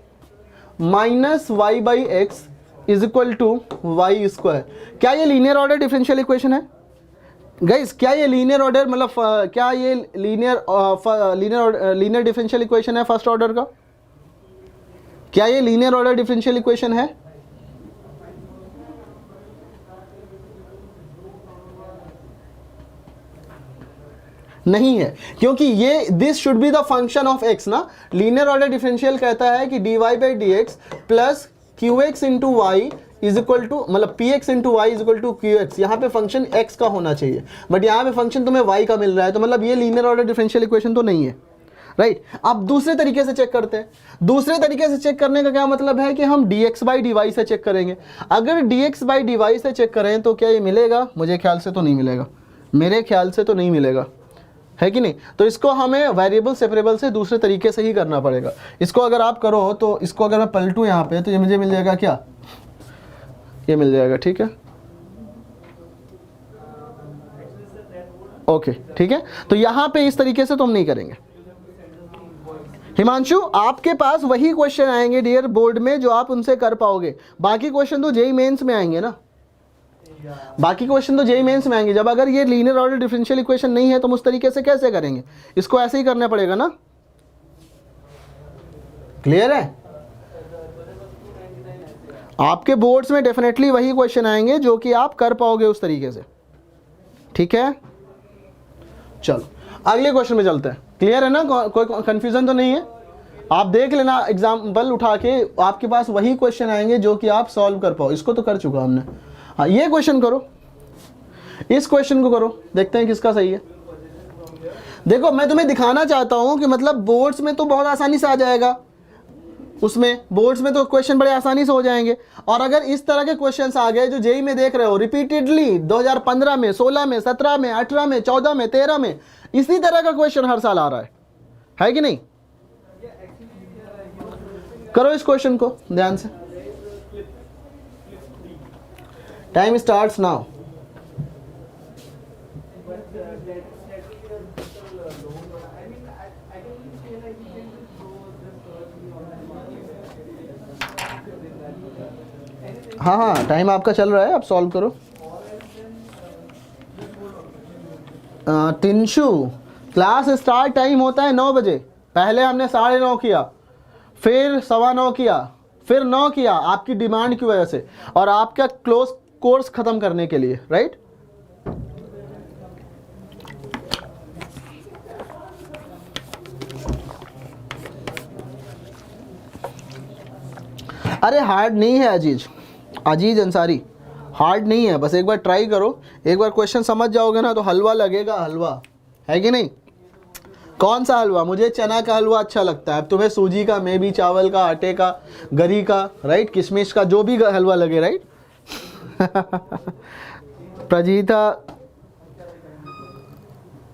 minus y by x is equal to y square. क्या ये लीनियर ऑर्डर डिफरेंशियल इक्वेशन है गाइस? क्या ये लीनियर ऑर्डर मतलब क्या ये लीनियर डिफरेंशियल इक्वेशन है फर्स्ट ऑर्डर का? क्या ये लीनियर ऑर्डर डिफरेंशियल इक्वेशन है? नहीं है, क्योंकि ये this should be the function of x ना। लीनियर ऑर्डर डिफरेंशियल कहता है कि d y by d x plus q x into y is equal to मतलब p x into y is equal to q x. यहाँ पे function x का होना चाहिए, बट यहाँ पे फंक्शन तुम्हें वाई का मिल रहा है, तो मतलब ये लीनियर ऑर्डर डिफरेंशियल इक्वेशन तो नहीं है, राइट। अब दूसरे तरीके से चेक करते हैं। दूसरे तरीके से चेक करने का क्या मतलब है कि हम dx बाई डी वाई से चेक करेंगे। अगर dx बाई डी वाई से चेक करें तो क्या ये मिलेगा? मुझे ख्याल से तो नहीं मिलेगा, मेरे ख्याल से तो नहीं मिलेगा, है कि नहीं। तो इसको हमें वेरिएबल सेपरेबल से दूसरे तरीके से ही करना पड़ेगा। इसको अगर आप करो तो इसको अगर मैं पलटूँ यहाँ पे तो ये मुझे मिल जाएगा क्या? ये मिल जाएगा, ठीक है, ओके, ठीक है। तो यहां पे इस तरीके से तो हम नहीं करेंगे। हिमांशु, आपके पास वही क्वेश्चन आएंगे डियर बोर्ड में जो आप उनसे कर पाओगे, बाकी क्वेश्चन तो जेई मेंस में आएंगे ना, बाकी क्वेश्चन तो जेई मेंस में आएंगे। जब अगर ये लीनियर ऑर्डर डिफरेंशियल इक्वेशन नहीं है तो हम उस तरीके से कैसे करेंगे, इसको ऐसे ही करना पड़ेगा ना, क्लियर है? आपके बोर्ड्स में डेफिनेटली वही क्वेश्चन आएंगे जो कि आप कर पाओगे उस तरीके से, ठीक है। चलो अगले क्वेश्चन में चलते हैं, क्लियर है ना, कोई कंफ्यूजन तो नहीं है? आप देख लेना एग्जाम्पल उठा के, आपके पास वही क्वेश्चन आएंगे जो कि आप सॉल्व कर पाओ। इसको तो कर चुका हमने, हाँ ये क्वेश्चन करो, इस क्वेश्चन को करो, देखते हैं किसका सही है। देखो मैं तुम्हें दिखाना चाहता हूं कि मतलब बोर्ड्स में तो बहुत आसानी से आ जाएगा, उसमें बोर्ड्स में तो क्वेश्चन बड़े आसानी से हो जाएंगे। और अगर इस तरह के क्वेश्चंस आ गए जो जेई में देख रहे हो रिपीटेडली 2015 में, 16 में, 17 में, 18 में, 14 में, 13 में, इसी तरह का क्वेश्चन हर साल आ रहा है कि नहीं? करो इस क्वेश्चन को ध्यान से, टाइम स्टार्ट्स नाउ। हाँ हाँ टाइम आपका चल रहा है, आप सॉल्व करो। टिंशु, क्लास स्टार्ट टाइम होता है 9 बजे, पहले हमने 9:30 किया, फिर 9:15 किया, फिर 9 किया, आपकी डिमांड की वजह से और आपका क्लोज कोर्स खत्म करने के लिए, राइट? अरे हार्ड नहीं है अजीज अंसारी, हार्ड नहीं है, बस एक बार ट्राई करो, एक बार क्वेश्चन समझ जाओगे ना तो हलवा लगेगा, हलवा है कि नहीं? कौन सा हलवा? मुझे चना का हलवा अच्छा लगता है, अब तुम्हें सूजी का, मे भी चावल का, आटे का, गरी का, राइट, किशमिश का, जो भी हलवा लगे, राइट? प्रजीता,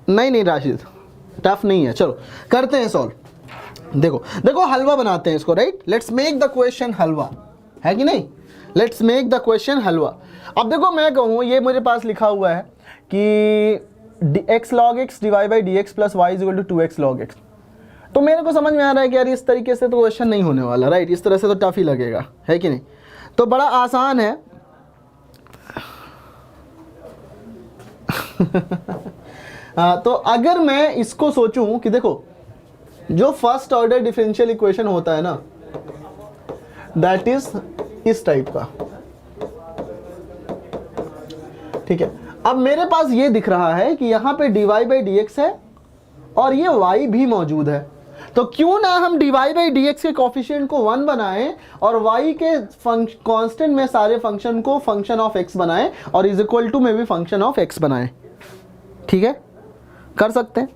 नहीं राशिद, टफ नहीं है, चलो करते हैं सॉल्व। देखो हलवा बनाते हैं इसको, right? Let's make the question halwa, है कि नहीं? Let's make the question halwa. अब देखो मैं कहूँ, ये मेरे पास लिखा हुआ है कि x log x divide by d x plus y is equal to 2x log x, तो मेरे को समझ में आ रहा है कि यार इस तरीके से तो क्वेश्चन नहीं होने वाला, राइट? इस तरह से तो टफ ही लगेगा, है कि नहीं? तो बड़ा आसान है। तो अगर मैं इसको सोचूं कि देखो जो फर्स्ट ऑर्डर डिफरेंशियल इक्वेशन होता है ना, दैट इज इस टाइप का, ठीक है। अब मेरे पास ये दिख रहा है कि यहां पे dy बाई डी एक्स है और ये y भी मौजूद है, तो क्यों ना हम dy बाई डी एक्स के कोफिशिएंट को 1 बनाएं और y के कांस्टेंट में सारे फंक्शन को फंक्शन ऑफ x बनाएं और इज इक्वल टू में भी फंक्शन ऑफ x बनाएं, ठीक है? कर सकते हैं,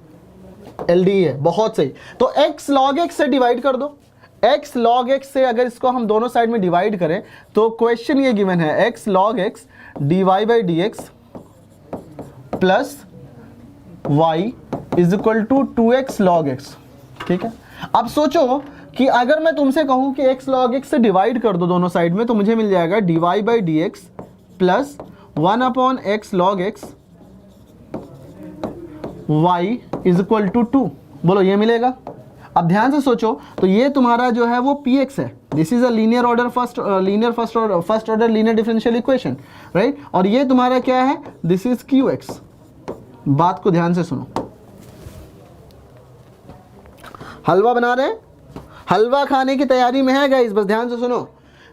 LDE है, बहुत सही। तो x log x से डिवाइड कर दो, x log x से अगर इसको हम दोनों साइड में डिवाइड करें तो क्वेश्चन ये गिवन है x log x dy by d x plus y is equal to 2x log x, ठीक है? अब सोचो कि अगर मैं तुमसे कहूं कि x log x से डिवाइड कर दो दोनों साइड में, तो मुझे मिल जाएगा dy by d x plus 1/x log x y is equal to 2, बोलो ये मिलेगा? अब ध्यान से सोचो, तो ये तुम्हारा जो है वो px है, this is a linear order first order linear differential equation, right? और ये तुम्हारा क्या है? This is qx। बात को ध्यान से सुनो, हलवा बना रहे हैं, हलवा खाने की तैयारी में है गाइस, बस ध्यान से सुनो।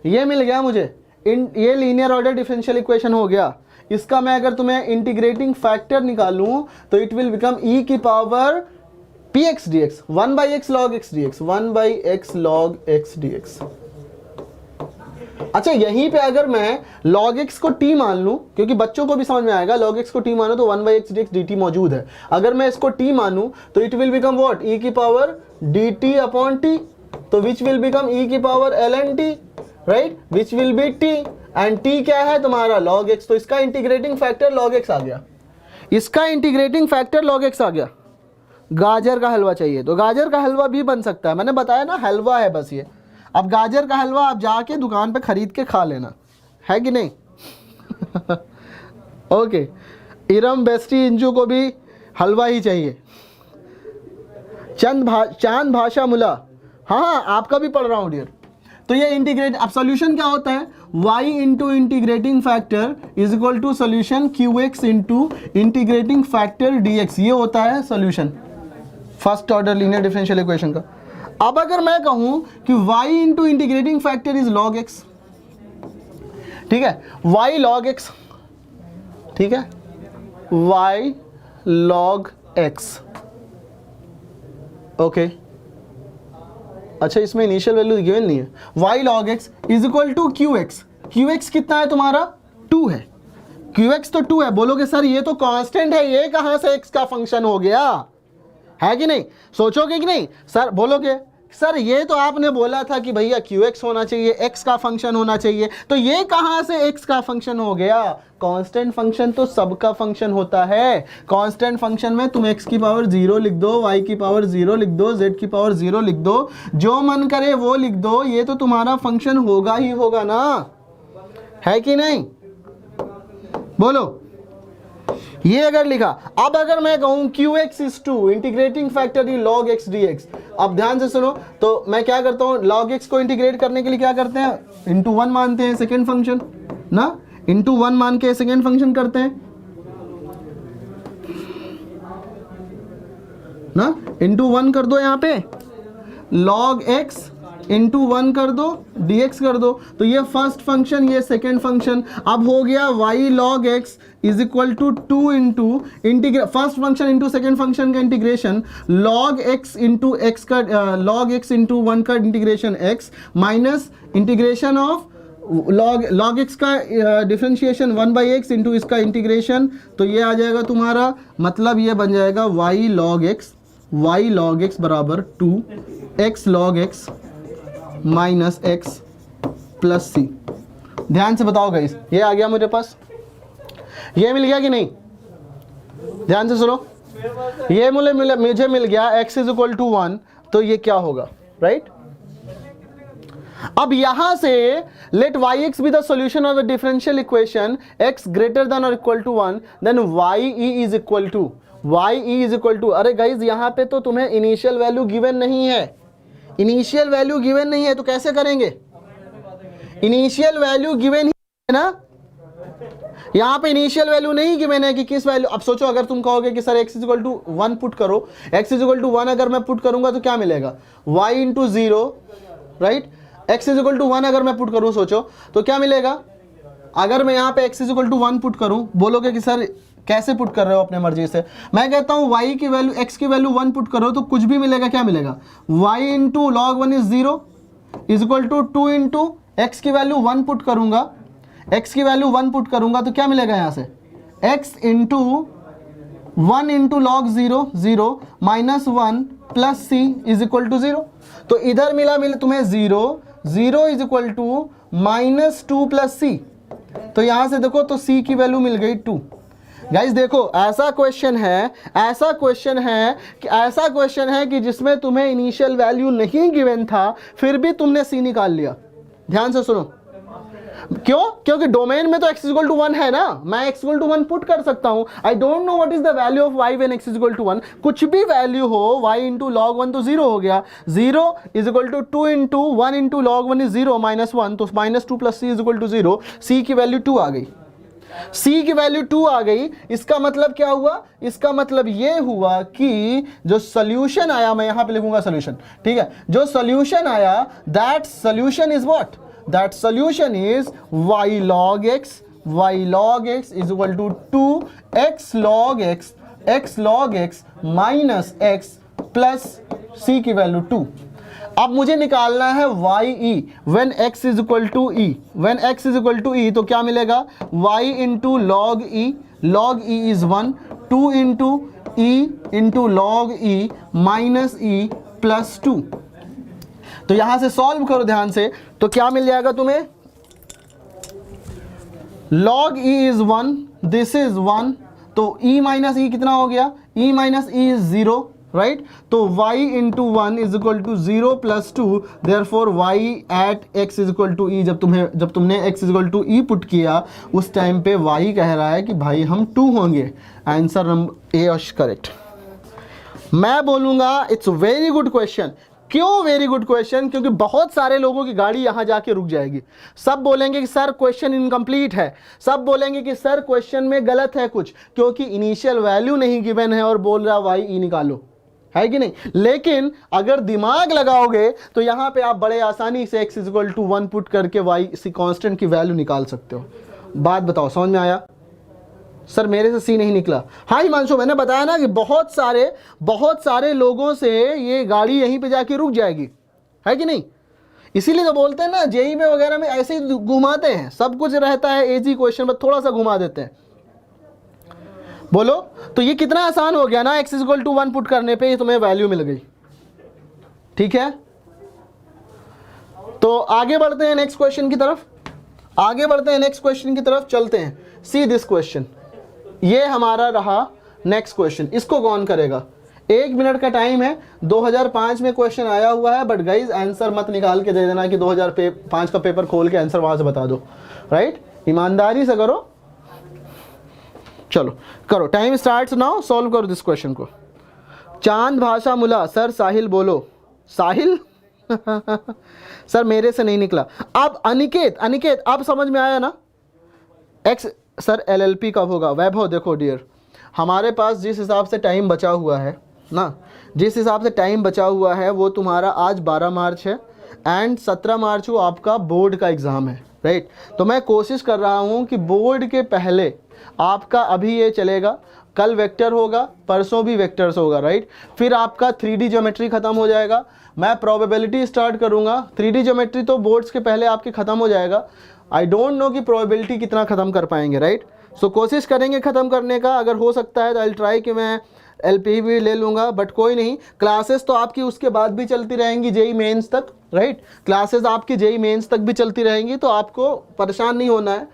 ये मिल गया मुझे, ये लीनियर ऑर्डर डिफरेंशियल इक्वेशन हो गया। इसका मैं अगर तुम्हें इंटीग्रेटिंग फैक्टर निकालूं तो इट विल बिकम e की power px dx 1/x log x dx 1/x log x dx। अच्छा यहीं पे अगर मैं log x को t मान लूं, क्योंकि बच्चों को भी समझ में आएगा, log x को t मानो तो 1/x dx dt मौजूद है, अगर मैं इसको t मानूं तो it will become what? e की पावर dt अपॉन t, तो विच विल बिकम e की power ln t, right? Which will be t, and t क्या है तुम्हारा? log x, तो इसका इंटीग्रेटिंग फैक्टर log x आ गया, इसका इंटीग्रेटिंग फैक्टर log x आ गया। गाजर का हलवा चाहिए तो गाजर का हलवा भी बन सकता है, मैंने बताया ना हलवा है बस ये। अब गाजर का हलवा आप जाके दुकान पे खरीद के खा लेना, है कि नहीं? ओके, इरम बेस्टी इंजू को भी हलवा ही चाहिए। चांद भाषा मुला, हाँ आपका भी पढ़ रहा हूँ डियर। तो ये इंटीग्रेट, अब सोल्यूशन क्या होता है, y into integrating factor is equal to solution qx into integrating factor dx, ये होता है solution first order linear differential equation का। अब अगर मैं कहूं कि y into integrating factor is log x, ठीक है, y log x, ठीक है, y log x, ओके अच्छा इसमें इनिशियल वैल्यू गिवन नहीं है, y log x is equal to qx, qx कितना है तुम्हारा 2 है, qx तो 2 है। बोलोगे सर ये तो कांस्टेंट है, ये कहां से x का फंक्शन हो गया, है कि नहीं, सोचोगे कि नहीं सर, बोलोगे सर ये तो आपने बोला था कि भैया qx होना चाहिए, x का फंक्शन होना चाहिए, तो ये कहां से x का फंक्शन हो गया। कांस्टेंट फंक्शन तो सबका फंक्शन होता है, कांस्टेंट फंक्शन में तुम x की पावर 0 लिख दो, y की पावर 0 लिख दो, z की पावर 0 लिख दो, जो मन करे वो लिख दो, ये तो तुम्हारा फंक्शन होगा ही होगा ना, है कि नहीं, बोलो। ये अगर लिखा, अब अगर मैं कहूं qx is 2 integrating factor E log x dx, अब ध्यान से सुनो, तो मैं क्या करता हूं, log x को इंटीग्रेट करने के लिए क्या करते हैं, इंटू 1 मानते हैं सेकेंड फंक्शन ना, इंटू 1 मान के सेकेंड फंक्शन करते हैं ना, इंटू 1 कर दो, यहां पे log x इंटू 1 कर दो, dx कर दो, तो ये फर्स्ट फंक्शन, ये सेकेंड फंक्शन, अब हो गया y log x is equal to 2 into integrate first function into second function का integration, log x into x का log x इंटू 1 का integration x minus integration of log x का differentiation 1/x into इसका integration, तो ये आ जाएगा तुम्हारा, मतलब ये बन जाएगा y log x बराबर 2 x log x minus x plus c. ध्यान से बताओ गाइस, ये आ गया मेरे पास, ये मिल गया कि नहीं, ध्यान से सुनो, ये मुझे मिल गया x इज इक्वल टू 1, तो ये क्या होगा, राइट। अब यहां से let yx be the solution of the differential equation x greater than और equal to 1, then ye is equal to, अरे गाइज यहां पे तो तुम्हें इनिशियल वैल्यू गिवन नहीं है, इनिशियल वैल्यू गिवन नहीं है, तो कैसे करेंगे, इनिशियल वैल्यू गिवन ही है ना, यहां पे इनिशियल वैल्यू नहीं गिवन है कि किस वैल्यू। अब सोचो अगर तुम कहोगे कि sir x is equal to 1 put करो, x इज इक्वल टू 1 अगर मैं पुट करूंगा तो क्या मिलेगा, y into 0, right, x is equal to 1 अगर मैं पुट करूं, सोचो तो क्या मिलेगा, अगर मैं यहाँ पे x is equal to 1 put करूं, बोलोगे कि सर कैसे पुट कर रहे हो अपने मर्जी से, मैं कहता हूं y की वैल्यू, x की वैल्यू 1 पुट करो तो कुछ भी मिलेगा, क्या मिलेगा, y into log 1 is 0 is equal to 2 into x की वैल्यू 1 पुट करूंगा, x की वैल्यू 1 पुट करूंगा तो क्या मिलेगा यहाँ से, x into 1 into log 0 minus 1 plus c is equal to 0, तो इधर मिला तुम्हें 0 is equal to minus 2 plus c, तो यहां से देखो तो c की वैल्यू मिल गई 2। गाइस देखो ऐसा क्वेश्चन है कि जिसमें तुम्हें इनिशियल वैल्यू नहीं गिवन था, फिर भी तुमने c निकाल लिया। ध्यान से सुनो, क्यों, क्योंकि डोमेन में तो x इक्वल टू 1 है ना, मैं x इक्वल टू 1 पुट कर सकता हूं, I don't know what is the value of y when x equal to 1, कुछ भी वैल्यू हो, y इंटू लॉग 1 तो 0 हो गया, 0 is equal to 2 into 1 into log 1 is 0 minus 1, तो minus 2 plus c is equal to 0, c की value 2 आ गई, c की वैल्यू 2 आ गई। इसका मतलब क्या हुआ, इसका मतलब ये हुआ कि जो सॉल्यूशन आया, मैं यहां पे लिखूंगा सॉल्यूशन, ठीक है, जो सॉल्यूशन आया that solution is what, that solution is y log x is equal to 2 x log x minus x plus c की वैल्यू 2। अब मुझे निकालना है ye when x is equal to e, तो क्या मिलेगा, y into log e is 1, 2 into e into log e minus e plus 2, तो यहां से सॉल्व करो ध्यान से, तो क्या मिल जाएगा तुम्हें, log e is 1, this is 1, तो e माइनस e कितना हो गया, e माइनस e इज 0, राइट। तो y into 1 is equal to 0 plus 2, therefore y at x is equal to e. जब तुमने x is equal to e put किया उस टाइम पे y कह रहा है कि भाई हम 2 होंगे। Answer number A is correct. मैं बोलूँगा इट्स वेरी गुड क्वेश्चन। क्यों वेरी गुड क्वेश्चन? क्योंकि बहुत सारे लोगों की गाड़ी यहाँ जाके रुक जाएगी। सब बोलेंगे कि सर क्वेश्चन इनकम्प्लीट है, सब बोलेंगे कि सर क्वेश्चन में गलत है कुछ, क्योंकि इनिशियल वैल्यू नहीं गिवन है और बोल रहा वाई ई निकालो, है कि नहीं। लेकिन अगर दिमाग लगाओगे तो यहाँ पे आप बड़े आसानी से x is equal to 1 put करके y सी कांस्टेंट की वैल्यू निकाल सकते हो। बात बताओ, समझ में आया? सर मेरे से सी नहीं निकला। हाँ हिमांशु, मैंने बताया ना कि बहुत सारे लोगों से ये गाड़ी यहीं पे जाके रुक जाएगी, है कि नहीं। इसीलिए तो बोलते हैं ना जेई में वगैरह में ऐसे ही घुमाते हैं, सब कुछ रहता है इजी क्वेश्चन में थोड़ा सा घुमा देते हैं। बोलो तो ये कितना आसान हो गया ना, x is equal to 1 put करने पे तुम्हें वैल्यू मिल गई। ठीक है, तो आगे बढ़ते हैं नेक्स्ट क्वेश्चन की तरफ, चलते हैं। सी दिस क्वेश्चन, ये हमारा रहा नेक्स्ट क्वेश्चन। इसको कौन करेगा? 1 मिनट का टाइम है। 2005 में क्वेश्चन आया हुआ है, बट गाइज आंसर मत निकाल के दे देना कि 2005 का पेपर खोल के आंसर वहां से बता दो, राइट। ईमानदारी से करो। चलो करो, टाइम स्टार्ट्स नाउ, सॉल्व करो दिस क्वेश्चन को। चांद भाषा मुला, सर साहिल बोलो। साहिल सर मेरे से नहीं निकला। अब अनिकेत अब समझ में आया ना। एक्स सर एलएलपी कब होगा? वैभव देखो डियर, हमारे पास जिस हिसाब से टाइम बचा हुआ है ना, वो तुम्हारा आज 12 मार्च है एंड 17 मार्च को आपका बोर्ड का एग्ज़ाम है, राइट। तो मैं कोशिश कर रहा हूँ कि बोर्ड के पहले आपका अभी ये चलेगा, कल वेक्टर होगा, परसों भी वेक्टर्स होगा, राइट। फिर आपका 3D ज्योमेट्री ख़त्म हो जाएगा, मैं प्रोबेबिलिटी स्टार्ट करूँगा। 3D ज्योमेट्री तो बोर्ड्स के पहले आपके ख़त्म हो जाएगा। आई डोंट नो कि प्रोबेबिलिटी कितना ख़त्म कर पाएंगे, राइट। सो कोशिश करेंगे ख़त्म करने का, अगर हो सकता है तो आई ट्राई कि मैं एलपी भी ले लूँगा, बट कोई नहीं। क्लासेस तो आपकी उसके बाद भी चलती रहेंगी जेई मेंस तक, राइट। क्लासेस आपकी जेई मेंस तक भी चलती रहेंगी, तो आपको परेशान नहीं होना है।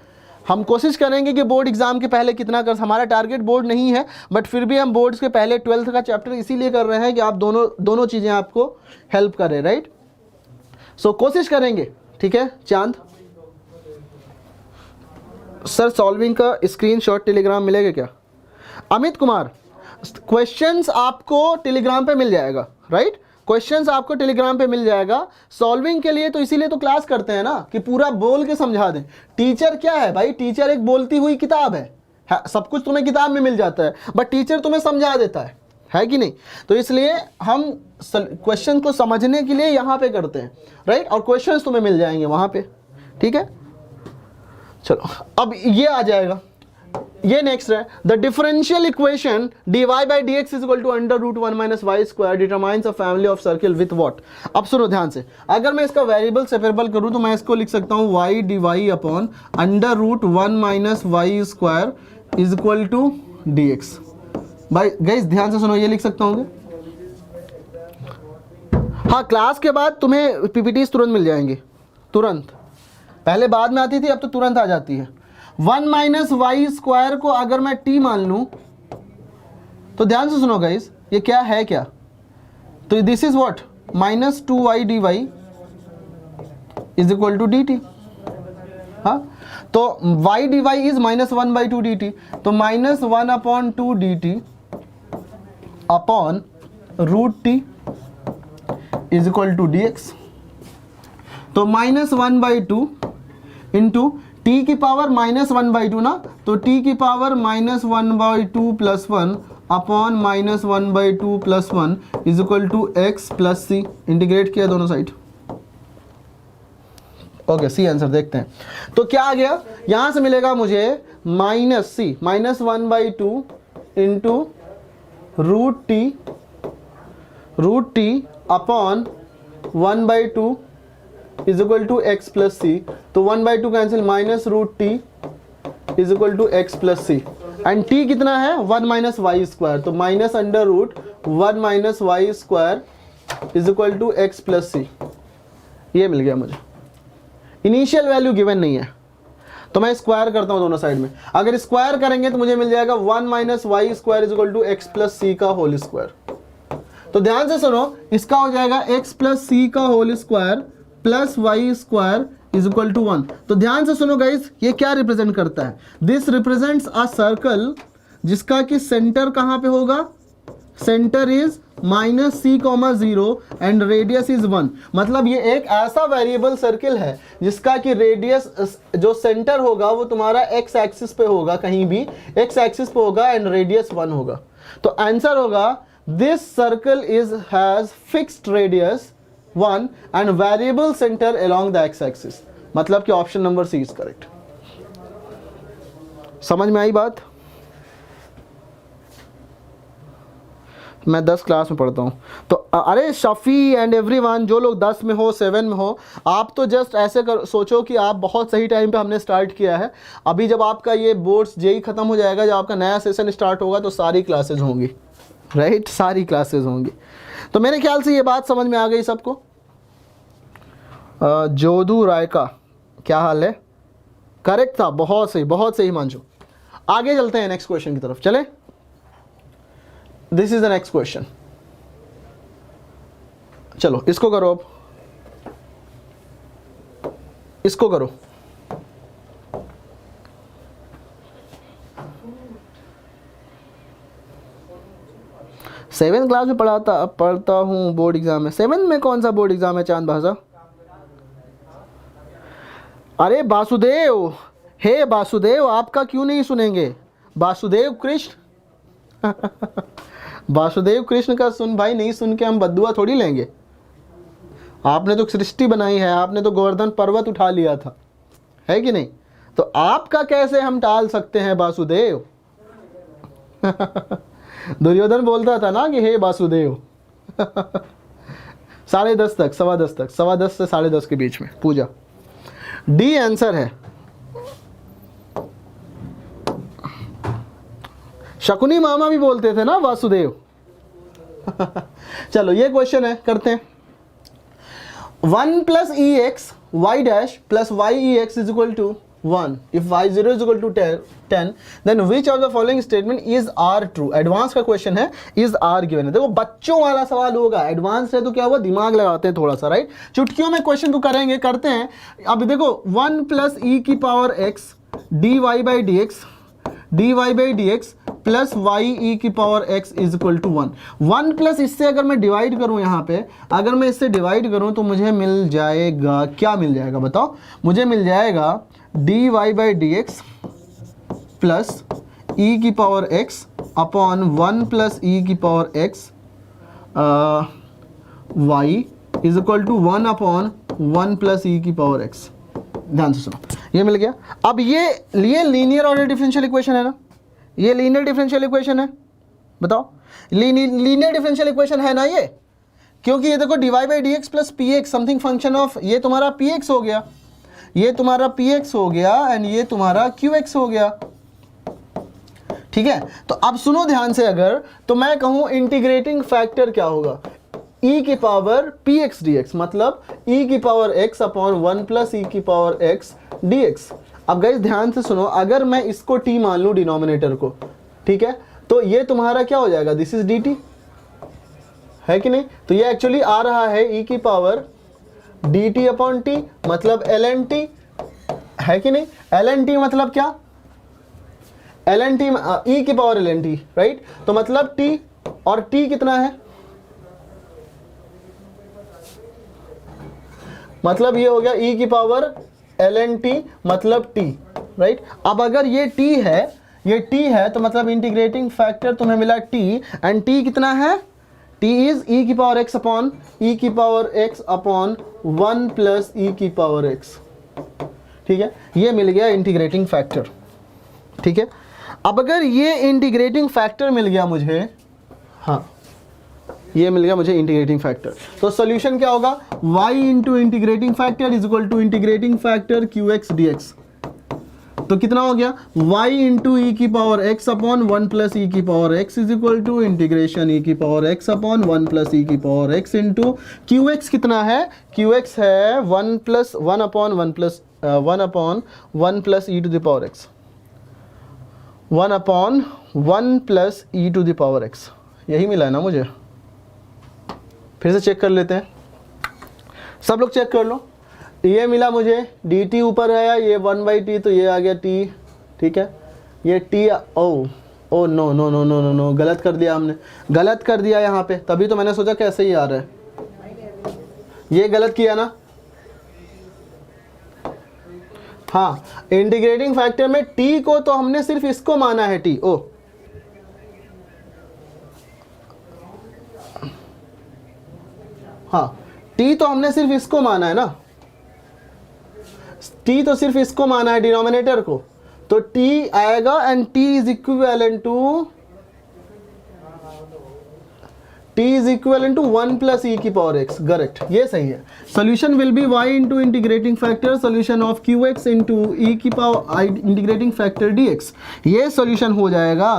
हम कोशिश करेंगे कि बोर्ड एग्जाम के पहले कितना कर, हमारा टारगेट बोर्ड नहीं है, बट फिर भी हम बोर्ड्स के पहले 12th का चैप्टर इसीलिए कर रहे हैं कि आप दोनों चीज़ें आपको हेल्प करें, राइट। सो कोशिश करेंगे, ठीक है। चांद सर सॉल्विंग का स्क्रीनशॉट टेलीग्राम मिलेगा क्या? अमित कुमार, क्वेश्चंस आपको टेलीग्राम पे मिल जाएगा, राइट। क्वेश्चंस आपको टेलीग्राम पे मिल जाएगा। सॉल्विंग के लिए तो इसीलिए तो क्लास करते हैं ना, कि पूरा बोल के समझा दें। टीचर क्या है भाई? टीचर एक बोलती हुई किताब है, सब कुछ तुम्हें किताब में मिल जाता है, बट टीचर तुम्हें समझा देता है कि नहीं। तो इसलिए हम क्वेश्चन को समझने के लिए यहाँ पे करते हैं, राइट। और क्वेश्चंस तुम्हें मिल जाएंगे वहाँ पे, ठीक है। चलो अब ये आ जाएगा, ये नेक्स्ट है। The differential equation dy by dx is equal to under root 1 minus y square determines a family of circle with what. अब सुनो ध्यान से, अगर मैं इसका वेरिएबल सेपरेबल करूं तो मैं इसको लिख सकता हूं y dy upon under root 1 minus y square is equal to dx। भाई गाइस ध्यान से सुनो, ये लिख सकता हूँ। हाँ, क्लास के बाद तुम्हें पीपीटीज तुरंत मिल जाएंगे, तुरंत। पहले बाद में आती थी, अब तो तुरंत आ जाती है। 1 माइनस वाई स्क्वायर को अगर मैं t मान लूं तो ध्यान से सुनो गाइस, ये क्या है क्या? तो this is what minus 2y dy is equal to dt। हाँ, तो y dy is minus 1/2 dt, तो minus 1/2 dt upon root t is equal to dx। तो माइनस 1/2 इंटू t की पावर माइनस 1/2 ना, तो t की power minus 1/2 plus 1 upon minus 1/2 plus 1 is equal to x plus c. Integrate किया दोनों side. Okay, C answer देखते हैं। तो क्या आ गया, यहां से मिलेगा मुझे minus c, minus 1/2 into root t upon 1/2 is equal to x plus c. तो 1/2 cancel, minus root t is equal to x plus c. And t कितना है? 1 माइनस वाई स्क्वायर, तो minus under root 1 minus y square is equal to x plus c. ये मिल गया मुझे। Initial value given नहीं है, तो मैं स्क्वायर करता हूं दोनों साइड में। अगर स्क्वायर करेंगे तो मुझे मिल जाएगा 1 minus y square is equal to x plus c का होल स्क्वायर। तो ध्यान से सुनो, इसका हो जाएगा x प्लस सी का whole square plus y square is equal to 1। तो ध्यान से सुनो गाइस, ये क्या रिप्रेजेंट करता है? दिस रिप्रेजेंट्स अ सर्कल जिसका कि सेंटर कहाँ पे होगा? Centre is -c,0 and radius is 1। मतलब ये एक ऐसा वेरिएबल सर्किल है जिसका कि रेडियस जो सेंटर होगा वो तुम्हारा x एक्सिस पे होगा, कहीं भी x एक्सिस पे होगा एंड रेडियस 1 होगा। तो आंसर होगा this circle is has fixed radius 1 and variable centre along the x axis. मतलब कि option number c is correct. समझ में आई बात? मैं 10 क्लास में पढ़ता हूँ। तो अरे शफी एंड एवरीवन, जो लोग 10 में हो 7 में हो, आप तो जस्ट ऐसे सोचो कि आप बहुत सही टाइम पे हमने स्टार्ट किया है। अभी जब आपका ये बोर्ड्स जेई ख़त्म हो जाएगा, जब आपका नया सेशन स्टार्ट होगा तो सारी क्लासेज होंगी, राइट? सारी क्लासेज होंगी। तो मेरे ख्याल से ये बात समझ में आ गई सबको। जोधू राय का क्या हाल है? करेक्ट था, बहुत सही मांझो। आगे चलते हैं नेक्स्ट क्वेश्चन की तरफ, चले। This is the next question. चलो इसको करो, अब इसको करो। सेवेंथ क्लास में पढ़ता हूँ, बोर्ड एग्जाम है। 7 में कौन सा बोर्ड एग्जाम है चांद भाषा? अरे वासुदेव, हे वासुदेव, आपका क्यों नहीं सुनेंगे? वासुदेव कृष्ण वासुदेव कृष्ण का सुन भाई, नहीं सुन के हम बद्दुआ थोड़ी लेंगे। आपने तो सृष्टि बनाई है, आपने तो गोवर्धन पर्वत उठा लिया था, है कि नहीं? तो आपका कैसे हम टाल सकते हैं वासुदेव? दुर्योधन बोलता था ना कि हे वासुदेव। 10:30 तक, 10:15 तक, 10:15 से 10:30 के बीच में पूजा। डी आंसर है। शकुनी मामा भी बोलते थे ना वासुदेव। चलो ये क्वेश्चन है, करते हैं। 1 plus e x y dash plus y e x is equal to 1 if y0 is equal to 10 then which of the following statement is r true? Advance का क्वेश्चन है, is r given है। देखो बच्चों वाला सवाल होगा, advance है तो क्या हुआ, दिमाग लगाते हैं थोड़ा सा, राइट? चुटकियों में क्वेश्चन को करेंगे, करते हैं। अब देखो 1 प्लस ई की power x dy by d x plus y e की power x is equal to 1। 1 plus इससे अगर मैं डिवाइड करूं, यहाँ पे अगर मैं इससे डिवाइड करूं तो मुझे मिल जाएगा, क्या मिल जाएगा बताओ? मुझे मिल जाएगा dy by d x plus e की power x upon 1 plus e की power x y is equal to 1 upon 1 plus e की पावर x। ध्यान से सुनो, ये मिल गया। अब ये लीनियर ऑर्डर डिफरेंशियल इक्वेशन है ना, ये लीनियर डिफरेंशियल इक्वेशन है, बताओ लीनियर डिफरेंशियल इक्वेशन है ना ये? क्योंकि ये देखो dy by d x plus P x something function of, ये तुम्हारा पी एक्स हो गया, ये तुम्हारा पी एक्स हो गया एंड ये तुम्हारा क्यू एक्स हो गया, ठीक है? तो अब सुनो ध्यान से, अगर तो मैं कहूं इंटीग्रेटिंग फैक्टर क्या होगा? e की power P x d x, मतलब e की power x upon 1 plus e की पावर x डी एक्स। अब गाइस ध्यान से सुनो, अगर मैं इसको t मान लूं डिनोमिनेटर को, ठीक है, तो ये तुम्हारा क्या हो जाएगा? दिस इज dt, है कि नहीं? तो ये एक्चुअली आ रहा है e की पावर dt अपॉन t, मतलब ln t, है कि नहीं? ln t मतलब क्या? ln t e की पावर ln t, राइट? तो मतलब t, और t कितना है? मतलब ये हो गया e की पावर ln t, मतलब t, राइट? अब अगर ये t है, ये t है, तो मतलब इंटीग्रेटिंग फैक्टर तुम्हें मिला t, एंड t कितना है? t इज e की पावर x अपॉन e की power x upon 1 plus e की पावर x, ठीक है? ये मिल गया इंटीग्रेटिंग फैक्टर, ठीक है? अब अगर ये इंटीग्रेटिंग फैक्टर मिल गया मुझे, हाँ ये मिल गया मुझे इंटीग्रेटिंग फैक्टर, तो सॉल्यूशन क्या होगा? y into integrating factor is equal to integrating factor q x d x. तो कितना हो गया? y इंटू ई की power x upon 1 plus e की power x is equal to integration e की power x upon 1 plus e की power x into q x कितना है? क्यू एक्स है 1 plus 1 upon 1 plus 1 upon 1 plus e to the power x, 1 upon 1 plus e to the power x। यही मिला है ना मुझे? फिर से चेक कर लेते हैं, सब लोग चेक कर लो। ये मिला मुझे dt ऊपर आया, ये 1/t तो ये आ गया t, ठीक है। ये t oh no no no no no no, गलत कर दिया हमने, गलत कर दिया यहाँ पे, तभी तो मैंने सोचा कैसे ही आ रहा है, ये गलत किया ना। हाँ, इंटीग्रेटिंग फैक्टर में t को तो हमने सिर्फ इसको माना है t, ओ हाँ, t तो हमने सिर्फ इसको माना है ना, t तो सिर्फ इसको माना है डिनोमिनेटर को, तो t आएगा and t is equivalent to 1 plus e की पावर x, करेक्ट, ये सही है। Solution will be y into integrating factor solution of qx into e की पावर इंटीग्रेटिंग फैक्टर dx, ये सोल्यूशन हो जाएगा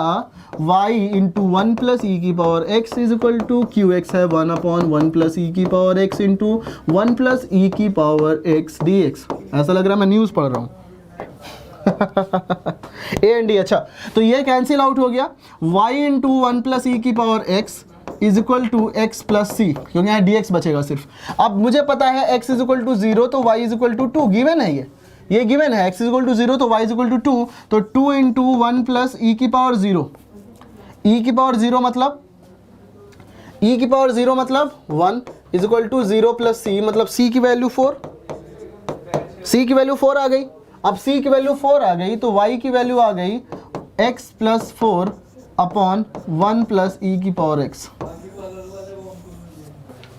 y इंटू 1 प्लस e की power x is equal to qx है 1/1 प्लस e की power x into 1 plus e की power x dx। ऐसा लग रहा है मैं न्यूज़ पढ़ रहा हूँ। ए एंड डी, अच्छा तो ये कैंसिल आउट हो गया, y इंटू 1 प्लस e की power x is equal to x plus c, क्योंकि यहाँ dx बचेगा सिर्फ। अब मुझे पता है x इज इक्वल टू 0 तो y is equal to 2, given है ये गिवन है, x इज इक्वल टू 0 तो y इज इक्वल टू 2, तो 2 इंटू 1 प्लस e की पावर 0, e की पावर 0 मतलब e की पावर 0 मतलब 1 is equal to 0 plus c, मतलब c की वैल्यू 4, c की वैल्यू 4 आ गई। अब c की वैल्यू 4 आ गई तो y की वैल्यू आ गई x plus 4 upon 1 plus e की पावर x।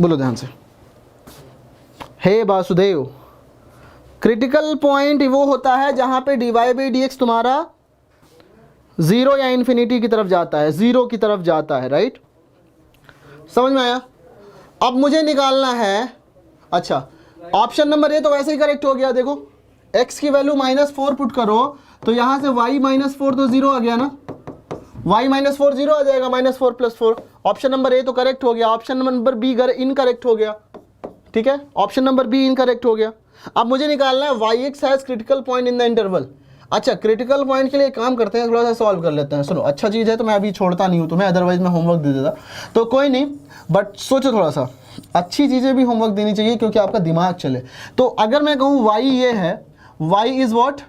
बोलो ध्यान से, हे वासुदेव, क्रिटिकल पॉइंट वो होता है जहां पे dy बाई डी एक्स तुम्हारा 0 या इन्फिनिटी की तरफ जाता है, 0 की तरफ जाता है, राइट, समझ में आया। अब मुझे निकालना है, अच्छा ऑप्शन नंबर ए तो वैसे ही करेक्ट हो गया, देखो x की वैल्यू -4 पुट करो तो यहां से y -4 तो 0 आ गया ना, y -4 0 आ जाएगा, -4 प्लस 4। ऑप्शन नंबर ए तो करेक्ट हो गया, ऑप्शन नंबर बी इनकरेक्ट हो गया, ठीक है, ऑप्शन नंबर बी इनकरेक्ट हो गया। अब मुझे निकालना है yx has critical point in the interval. अच्छा, क्रिटिकल पॉइंट के लिए काम करते हैं, थोड़ा सा सॉल्व कर लेते हैं। सुनो, अच्छा चीज़ है तो मैं अभी छोड़ता नहीं हूँ तुम्हें, अदरवाइज मैं होमवर्क दे देता, तो कोई नहीं, बट सोचो थोड़ा सा, अच्छी चीज़ें भी होमवर्क देनी चाहिए क्योंकि आपका दिमाग चले। तो अगर मैं कहूँ y ये है, y is what,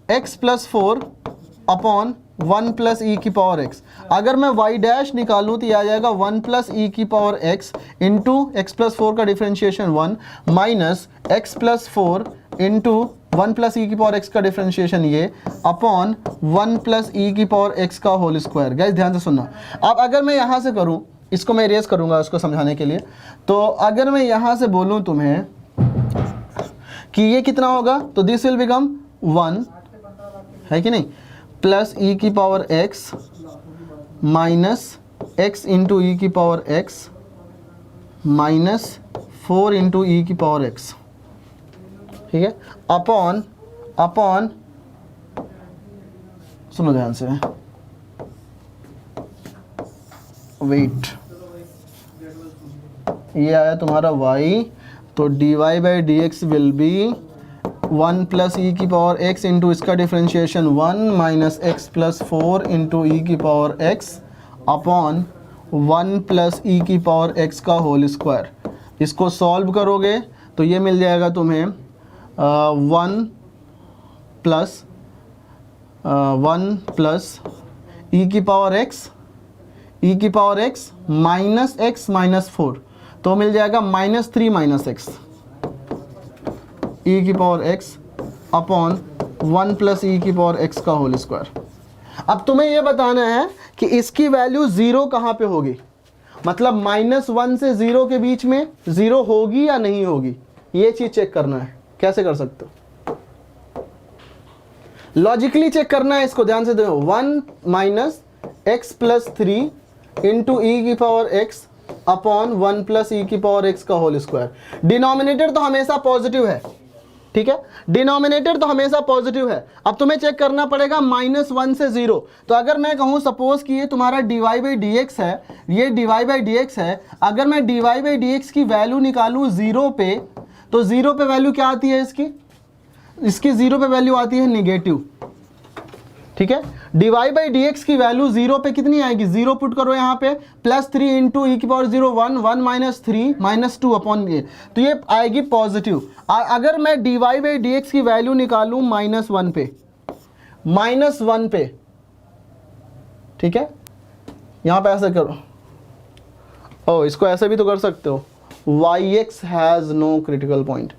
x plus 4 upon 1 plus e की पावर x। अगर मैं y डैश निकालूँ तो ये आ जाएगा 1 प्लस ई की power x into x plus 4 का differentiation 1 minus x plus 4 into 1 plus e की पावर x का डिफ्रेंशिएशन ये अपॉन 1 प्लस ई की पावर x का होल स्क्वायर। गाइस ध्यान से सुनना। अब अगर मैं यहाँ से करूँ, इसको मैं इरेज करूँगा उसको समझाने के लिए, तो अगर मैं यहाँ से बोलूँ तुम्हें कि ये कितना होगा, तो दिस विल बिकम 1 है कि नहीं, प्लस ई की power x minus x into e की power x minus 4 into e की पावर x, ठीक है, अपॉन सुनो ध्यान से, वेट, ये आया तुम्हारा y, तो dy by d x will be 1 plus e की पावर x इंटू इसका differentiation 1 minus x plus 4 into e की power x upon 1 plus e की पावर x का होल स्क्वायर। इसको सॉल्व करोगे तो ये मिल जाएगा तुम्हें 1 प्लस ई की power x minus x minus 4, तो मिल जाएगा -3 माइनस x ई की power x upon 1 plus e की पावर x का होल स्क्वायर। अब तुम्हें यह बताना है कि इसकी वैल्यू 0 कहाँ पे होगी, मतलब -1 से 0 के बीच में 0 होगी या नहीं होगी, ये चीज़ चेक करना है। कैसे कर सकते हो, लॉजिकली चेक करना है इसको, ध्यान से देखो। 1 minus x plus 3 into e की power x upon 1 plus e की पावर x का होल स्क्वायर। डिनोमिनेटर तो हमेशा पॉजिटिव है, ठीक है, डिनोमिनेटर तो हमेशा पॉजिटिव है। अब तुम्हें चेक करना पड़ेगा -1 से 0। तो अगर मैं कहूँ सपोज कि ये तुम्हारा dy बाई डी एक्स है, ये dy बाई डी एक्स है, अगर मैं dy बाई डी एक्स की वैल्यू निकालूँ 0 पे, तो 0 पे वैल्यू क्या आती है इसकी 0 पे वैल्यू आती है नेगेटिव, ठीक है। dy बाई डी एक्स की वैल्यू 0 पे कितनी आएगी, 0 पुट करो यहाँ पे, +3 इंटू ई की पावर 0 1 1 माइनस 3 माइनस 2 अपॉन ये, तो ये आएगी पॉजिटिव। अगर मैं dy बाई डी एक्स की वैल्यू निकालूं -1 पे, -1 पे, ठीक है, यहाँ पे ऐसे करो, ओ इसको ऐसे भी तो कर सकते हो, yx has no critical point,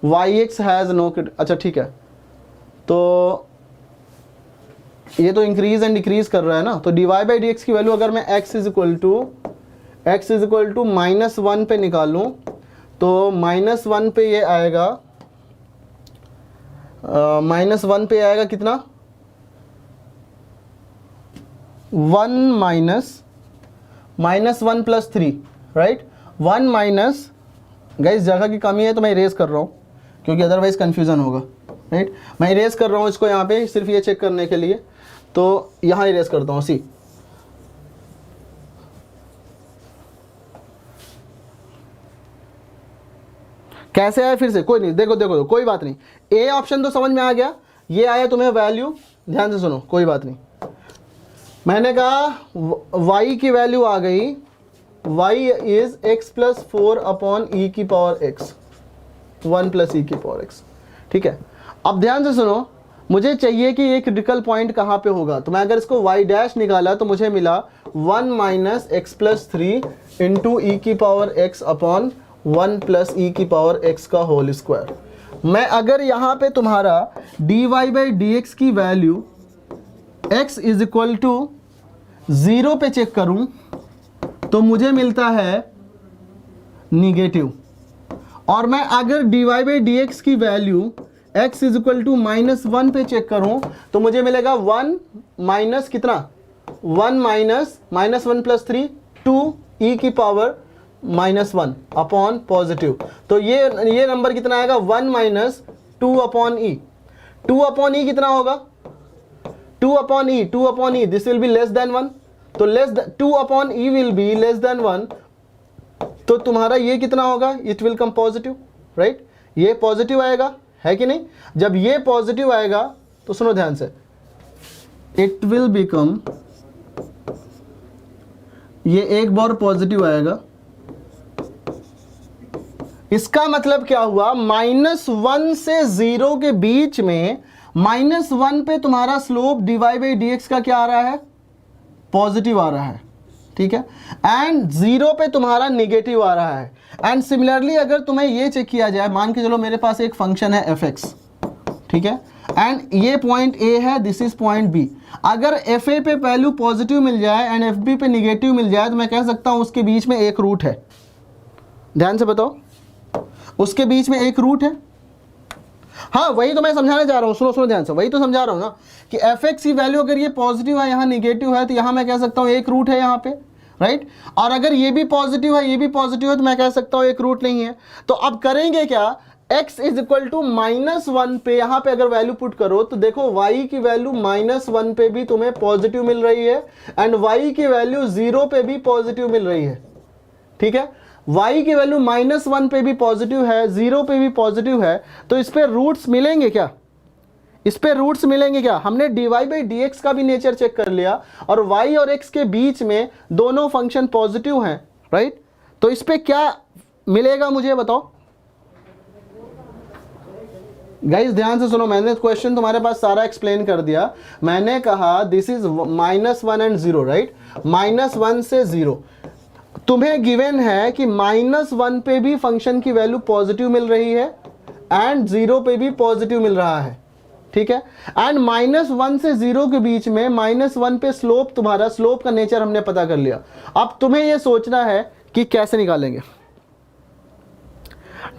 yx has no, अच्छा ठीक है, तो ये तो इंक्रीज एंड डिक्रीज कर रहा है ना, तो dy बाई डी एक्स की वैल्यू अगर मैं x इज इक्वल टू -1 पे निकालूं तो -1 पे ये आएगा, -1 पे आएगा कितना, 1 -1 प्लस 3, राइट, 1 माइनस, गाइस जगह की कमी है तो मैं इरेज कर रहा हूँ क्योंकि अदरवाइज कंफ्यूजन होगा, राइट, मैं इरेज कर रहा हूँ इसको यहाँ पे सिर्फ ये चेक करने के लिए, तो यहाँ इरेज करता हूँ सी, कैसे आया फिर से, कोई नहीं, देखो देखो कोई बात नहीं, ए ऑप्शन तो समझ में आ गया, ये आया तुम्हें वैल्यू, ध्यान से सुनो, कोई बात नहीं, मैंने कहा y की वैल्यू आ गई, y is x plus 4 upon e की पावर x, 1 प्लस ई की पावर x, ठीक है। अब ध्यान से सुनो, मुझे चाहिए कि ये क्रिटिकल पॉइंट कहाँ पे होगा, तो मैं अगर इसको y डैश निकाला तो मुझे मिला 1 minus x plus 3 into e की power x upon 1 plus e की पावर x का होल स्क्वायर। मैं अगर यहाँ पे तुम्हारा dy बाई डी एक्स की value x is equal to 0 पे चेक करूँ तो मुझे मिलता है निगेटिव, और मैं अगर dy बाई डी एक्स की value x is equal to -1 पे चेक करूं तो मुझे मिलेगा 1 माइनस कितना, 1 माइनस -1 प्लस 3 2 ई की पावर -1 अपॉन पॉजिटिव, तो ये नंबर कितना आएगा, 1 माइनस 2 अपॉन ई, 2 अपॉन ई कितना होगा, 2 upon E, this will be less than 1, तो 2 upon E will be less than 1, तो तुम्हारा ये कितना होगा, it will come positive, right, ये पॉजिटिव आएगा, है कि नहीं। जब ये पॉजिटिव आएगा तो सुनो ध्यान से, इट विल बिकम, ये एक बार पॉजिटिव आएगा, इसका मतलब क्या हुआ, -1 से 0 के बीच में -1 पे तुम्हारा slope dy by d x का क्या आ रहा है, पॉजिटिव आ रहा है, ठीक है, एंड 0 पे तुम्हारा निगेटिव आ रहा है। एंड सिमिलरली अगर तुम्हें ये चेक किया जाए, मान के चलो मेरे पास एक फंक्शन है fx, ठीक है, एंड ये पॉइंट a है, दिस इज पॉइंट b, अगर fa पे वैल्यू पॉजिटिव मिल जाए एंड fb पे निगेटिव मिल जाए तो मैं कह सकता हूं उसके बीच में एक रूट है, ध्यान से बताओ, उसके बीच में एक रूट है, हाँ वही तो मैं समझाने जा रहा हूँ, सुनो ध्यान से, वही तो समझा रहा हूँ ना कि fx की वैल्यू अगर ये पॉजिटिव है, यहाँ निगेटिव है, तो यहाँ मैं कह सकता हूँ एक रूट है यहाँ पे, राइट, और अगर ये भी पॉजिटिव है, ये भी पॉजिटिव है, तो मैं कह सकता हूँ एक रूट नहीं है। तो अब करेंगे क्या, x इज इक्वल टू -1 पे यहाँ पे अगर वैल्यू पुट करो तो देखो y की वैल्यू -1 पे भी तुम्हें पॉजिटिव मिल रही है एंड y की वैल्यू 0 पे भी पॉजिटिव मिल रही है, ठीक है, y की वैल्यू -1 पे भी पॉजिटिव है, 0 पे भी पॉजिटिव है, तो इस पे रूट्स मिलेंगे क्या, इस पे रूट्स मिलेंगे क्या, हमने dy बाई डी एक्स का भी नेचर चेक कर लिया और y और x के बीच में दोनों फंक्शन पॉजिटिव हैं, राइट, तो इस पे क्या मिलेगा मुझे बताओ गाइस, ध्यान से सुनो, मैंने क्वेश्चन तुम्हारे पास सारा एक्सप्लेन कर दिया, मैंने कहा दिस इज -1 एंड 0, राइट, -1 से 0, तुम्हें गिवन है कि -1 पे भी फंक्शन की वैल्यू पॉजिटिव मिल रही है एंड 0 पे भी पॉजिटिव मिल रहा है, ठीक है, एंड -1 से 0 के बीच में -1 पे स्लोप, तुम्हारा स्लोप का नेचर हमने पता कर लिया। अब तुम्हें यह सोचना है कि कैसे निकालेंगे,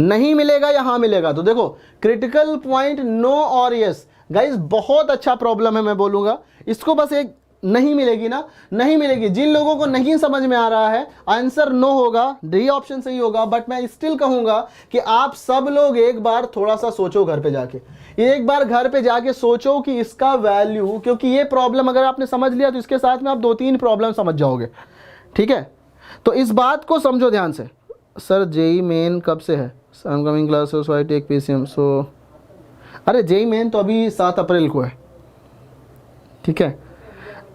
नहीं मिलेगा या हाँ मिलेगा, तो देखो क्रिटिकल पॉइंट नो और यस, गाइस बहुत अच्छा प्रॉब्लम है, मैं बोलूंगा इसको, बस एक नहीं मिलेगी ना, नहीं मिलेगी, जिन लोगों को नहीं समझ में आ रहा है आंसर नो होगा, डी ऑप्शन सही होगा, बट मैं स्टिल कहूंगा कि आप सब लोग एक बार थोड़ा सा सोचो घर पे जाके, एक बार घर पे जाके सोचो कि इसका वैल्यू, क्योंकि ये प्रॉब्लम अगर आपने समझ लिया तो इसके साथ में आप 2-3 प्रॉब्लम समझ जाओगे, ठीक है, तो इस बात को समझो ध्यान से। सर जेई मेन कब से है, coming classes I take PCM, so अरे जेई मेन तो अभी 7 अप्रैल को है, ठीक है।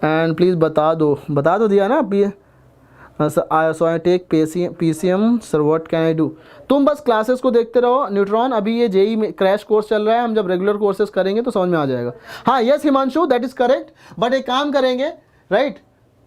एंड प्लीज़ बता दो दिया ना अभी। So I take PCM sir, what can I do. तुम बस क्लासेस को देखते रहो न्यूट्रॉन। अभी ये जेई में क्रैश कोर्स चल रहा है, हम जब रेगुलर कोर्सेज करेंगे तो समझ में आ जाएगा। हाँ yes Himanshu, that is correct, but एक काम करेंगे, right,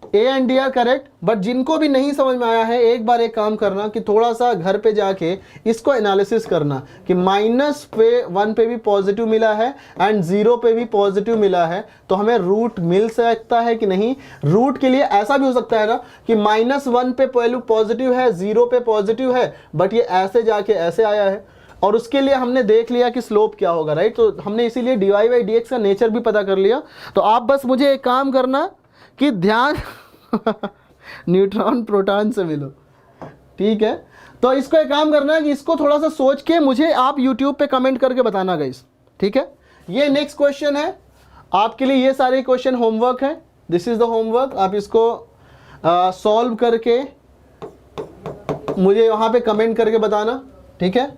A and D are correct, but जिनको भी नहीं समझ में आया है एक बार एक काम करना कि थोड़ा सा घर पे जाके इसको एनालिसिस करना कि -1 पे भी पॉजिटिव मिला है एंड 0 पे भी पॉजिटिव मिला है, तो हमें रूट मिल सकता है कि नहीं। रूट के लिए ऐसा भी हो सकता है ना कि -1 पे वैल्यू पॉजिटिव है, 0 पे पॉजिटिव है, बट ये ऐसे जाके ऐसे आया है, और उसके लिए हमने देख लिया कि स्लोप क्या होगा, राइट। तो हमने इसीलिए dy/dx का नेचर भी पता कर लिया। तो आप बस मुझे एक काम करना कि ध्यान न्यूट्रॉन प्रोटॉन से मिलो, ठीक है। तो इसको एक काम करना कि इसको थोड़ा सा सोच के मुझे आप YouTube पे कमेंट करके बताना गाइस, ठीक है। ये नेक्स्ट क्वेश्चन है आपके लिए, ये सारे क्वेश्चन होमवर्क है, दिस इज द होमवर्क। आप इसको सॉल्व करके मुझे वहाँ पे कमेंट करके बताना, ठीक है।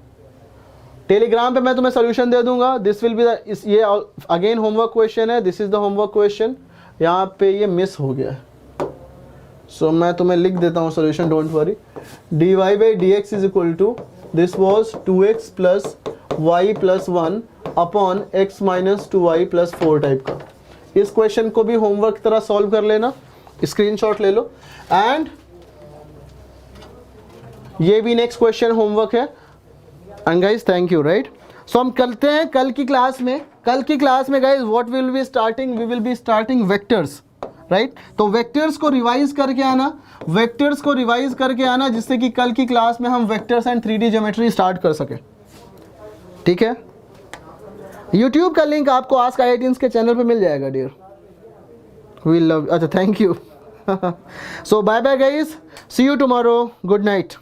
टेलीग्राम पे मैं तुम्हें सोल्यूशन दे दूंगा। दिस विल बी द, ये अगेन होमवर्क क्वेश्चन है, this is the homework question. यहाँ पे ये मिस हो गया है, सो मैं तुम्हें लिख देता हूँ solution, don't worry. dy/dx is equal to, this was 2x plus y plus 1 upon x minus 2y plus 4 type का। इस क्वेश्चन को भी होमवर्क तरह सॉल्व कर लेना, स्क्रीनशॉट ले लो। एंड ये भी नेक्स्ट क्वेश्चन होमवर्क है। And guys thank you, right. So हम करते हैं कल की क्लास में guys what will be starting, we will be starting vectors, right. तो वेक्टर्स को रिवाइज करके आना, जिससे कि कल की क्लास में हम vectors and 3D geometry start कर सके, ठीक है। YouTube का लिंक आपको आस्क IITians के चैनल पे मिल जाएगा डियर, वी लव। अच्छा thank you. So bye bye guys, see you tomorrow, good night.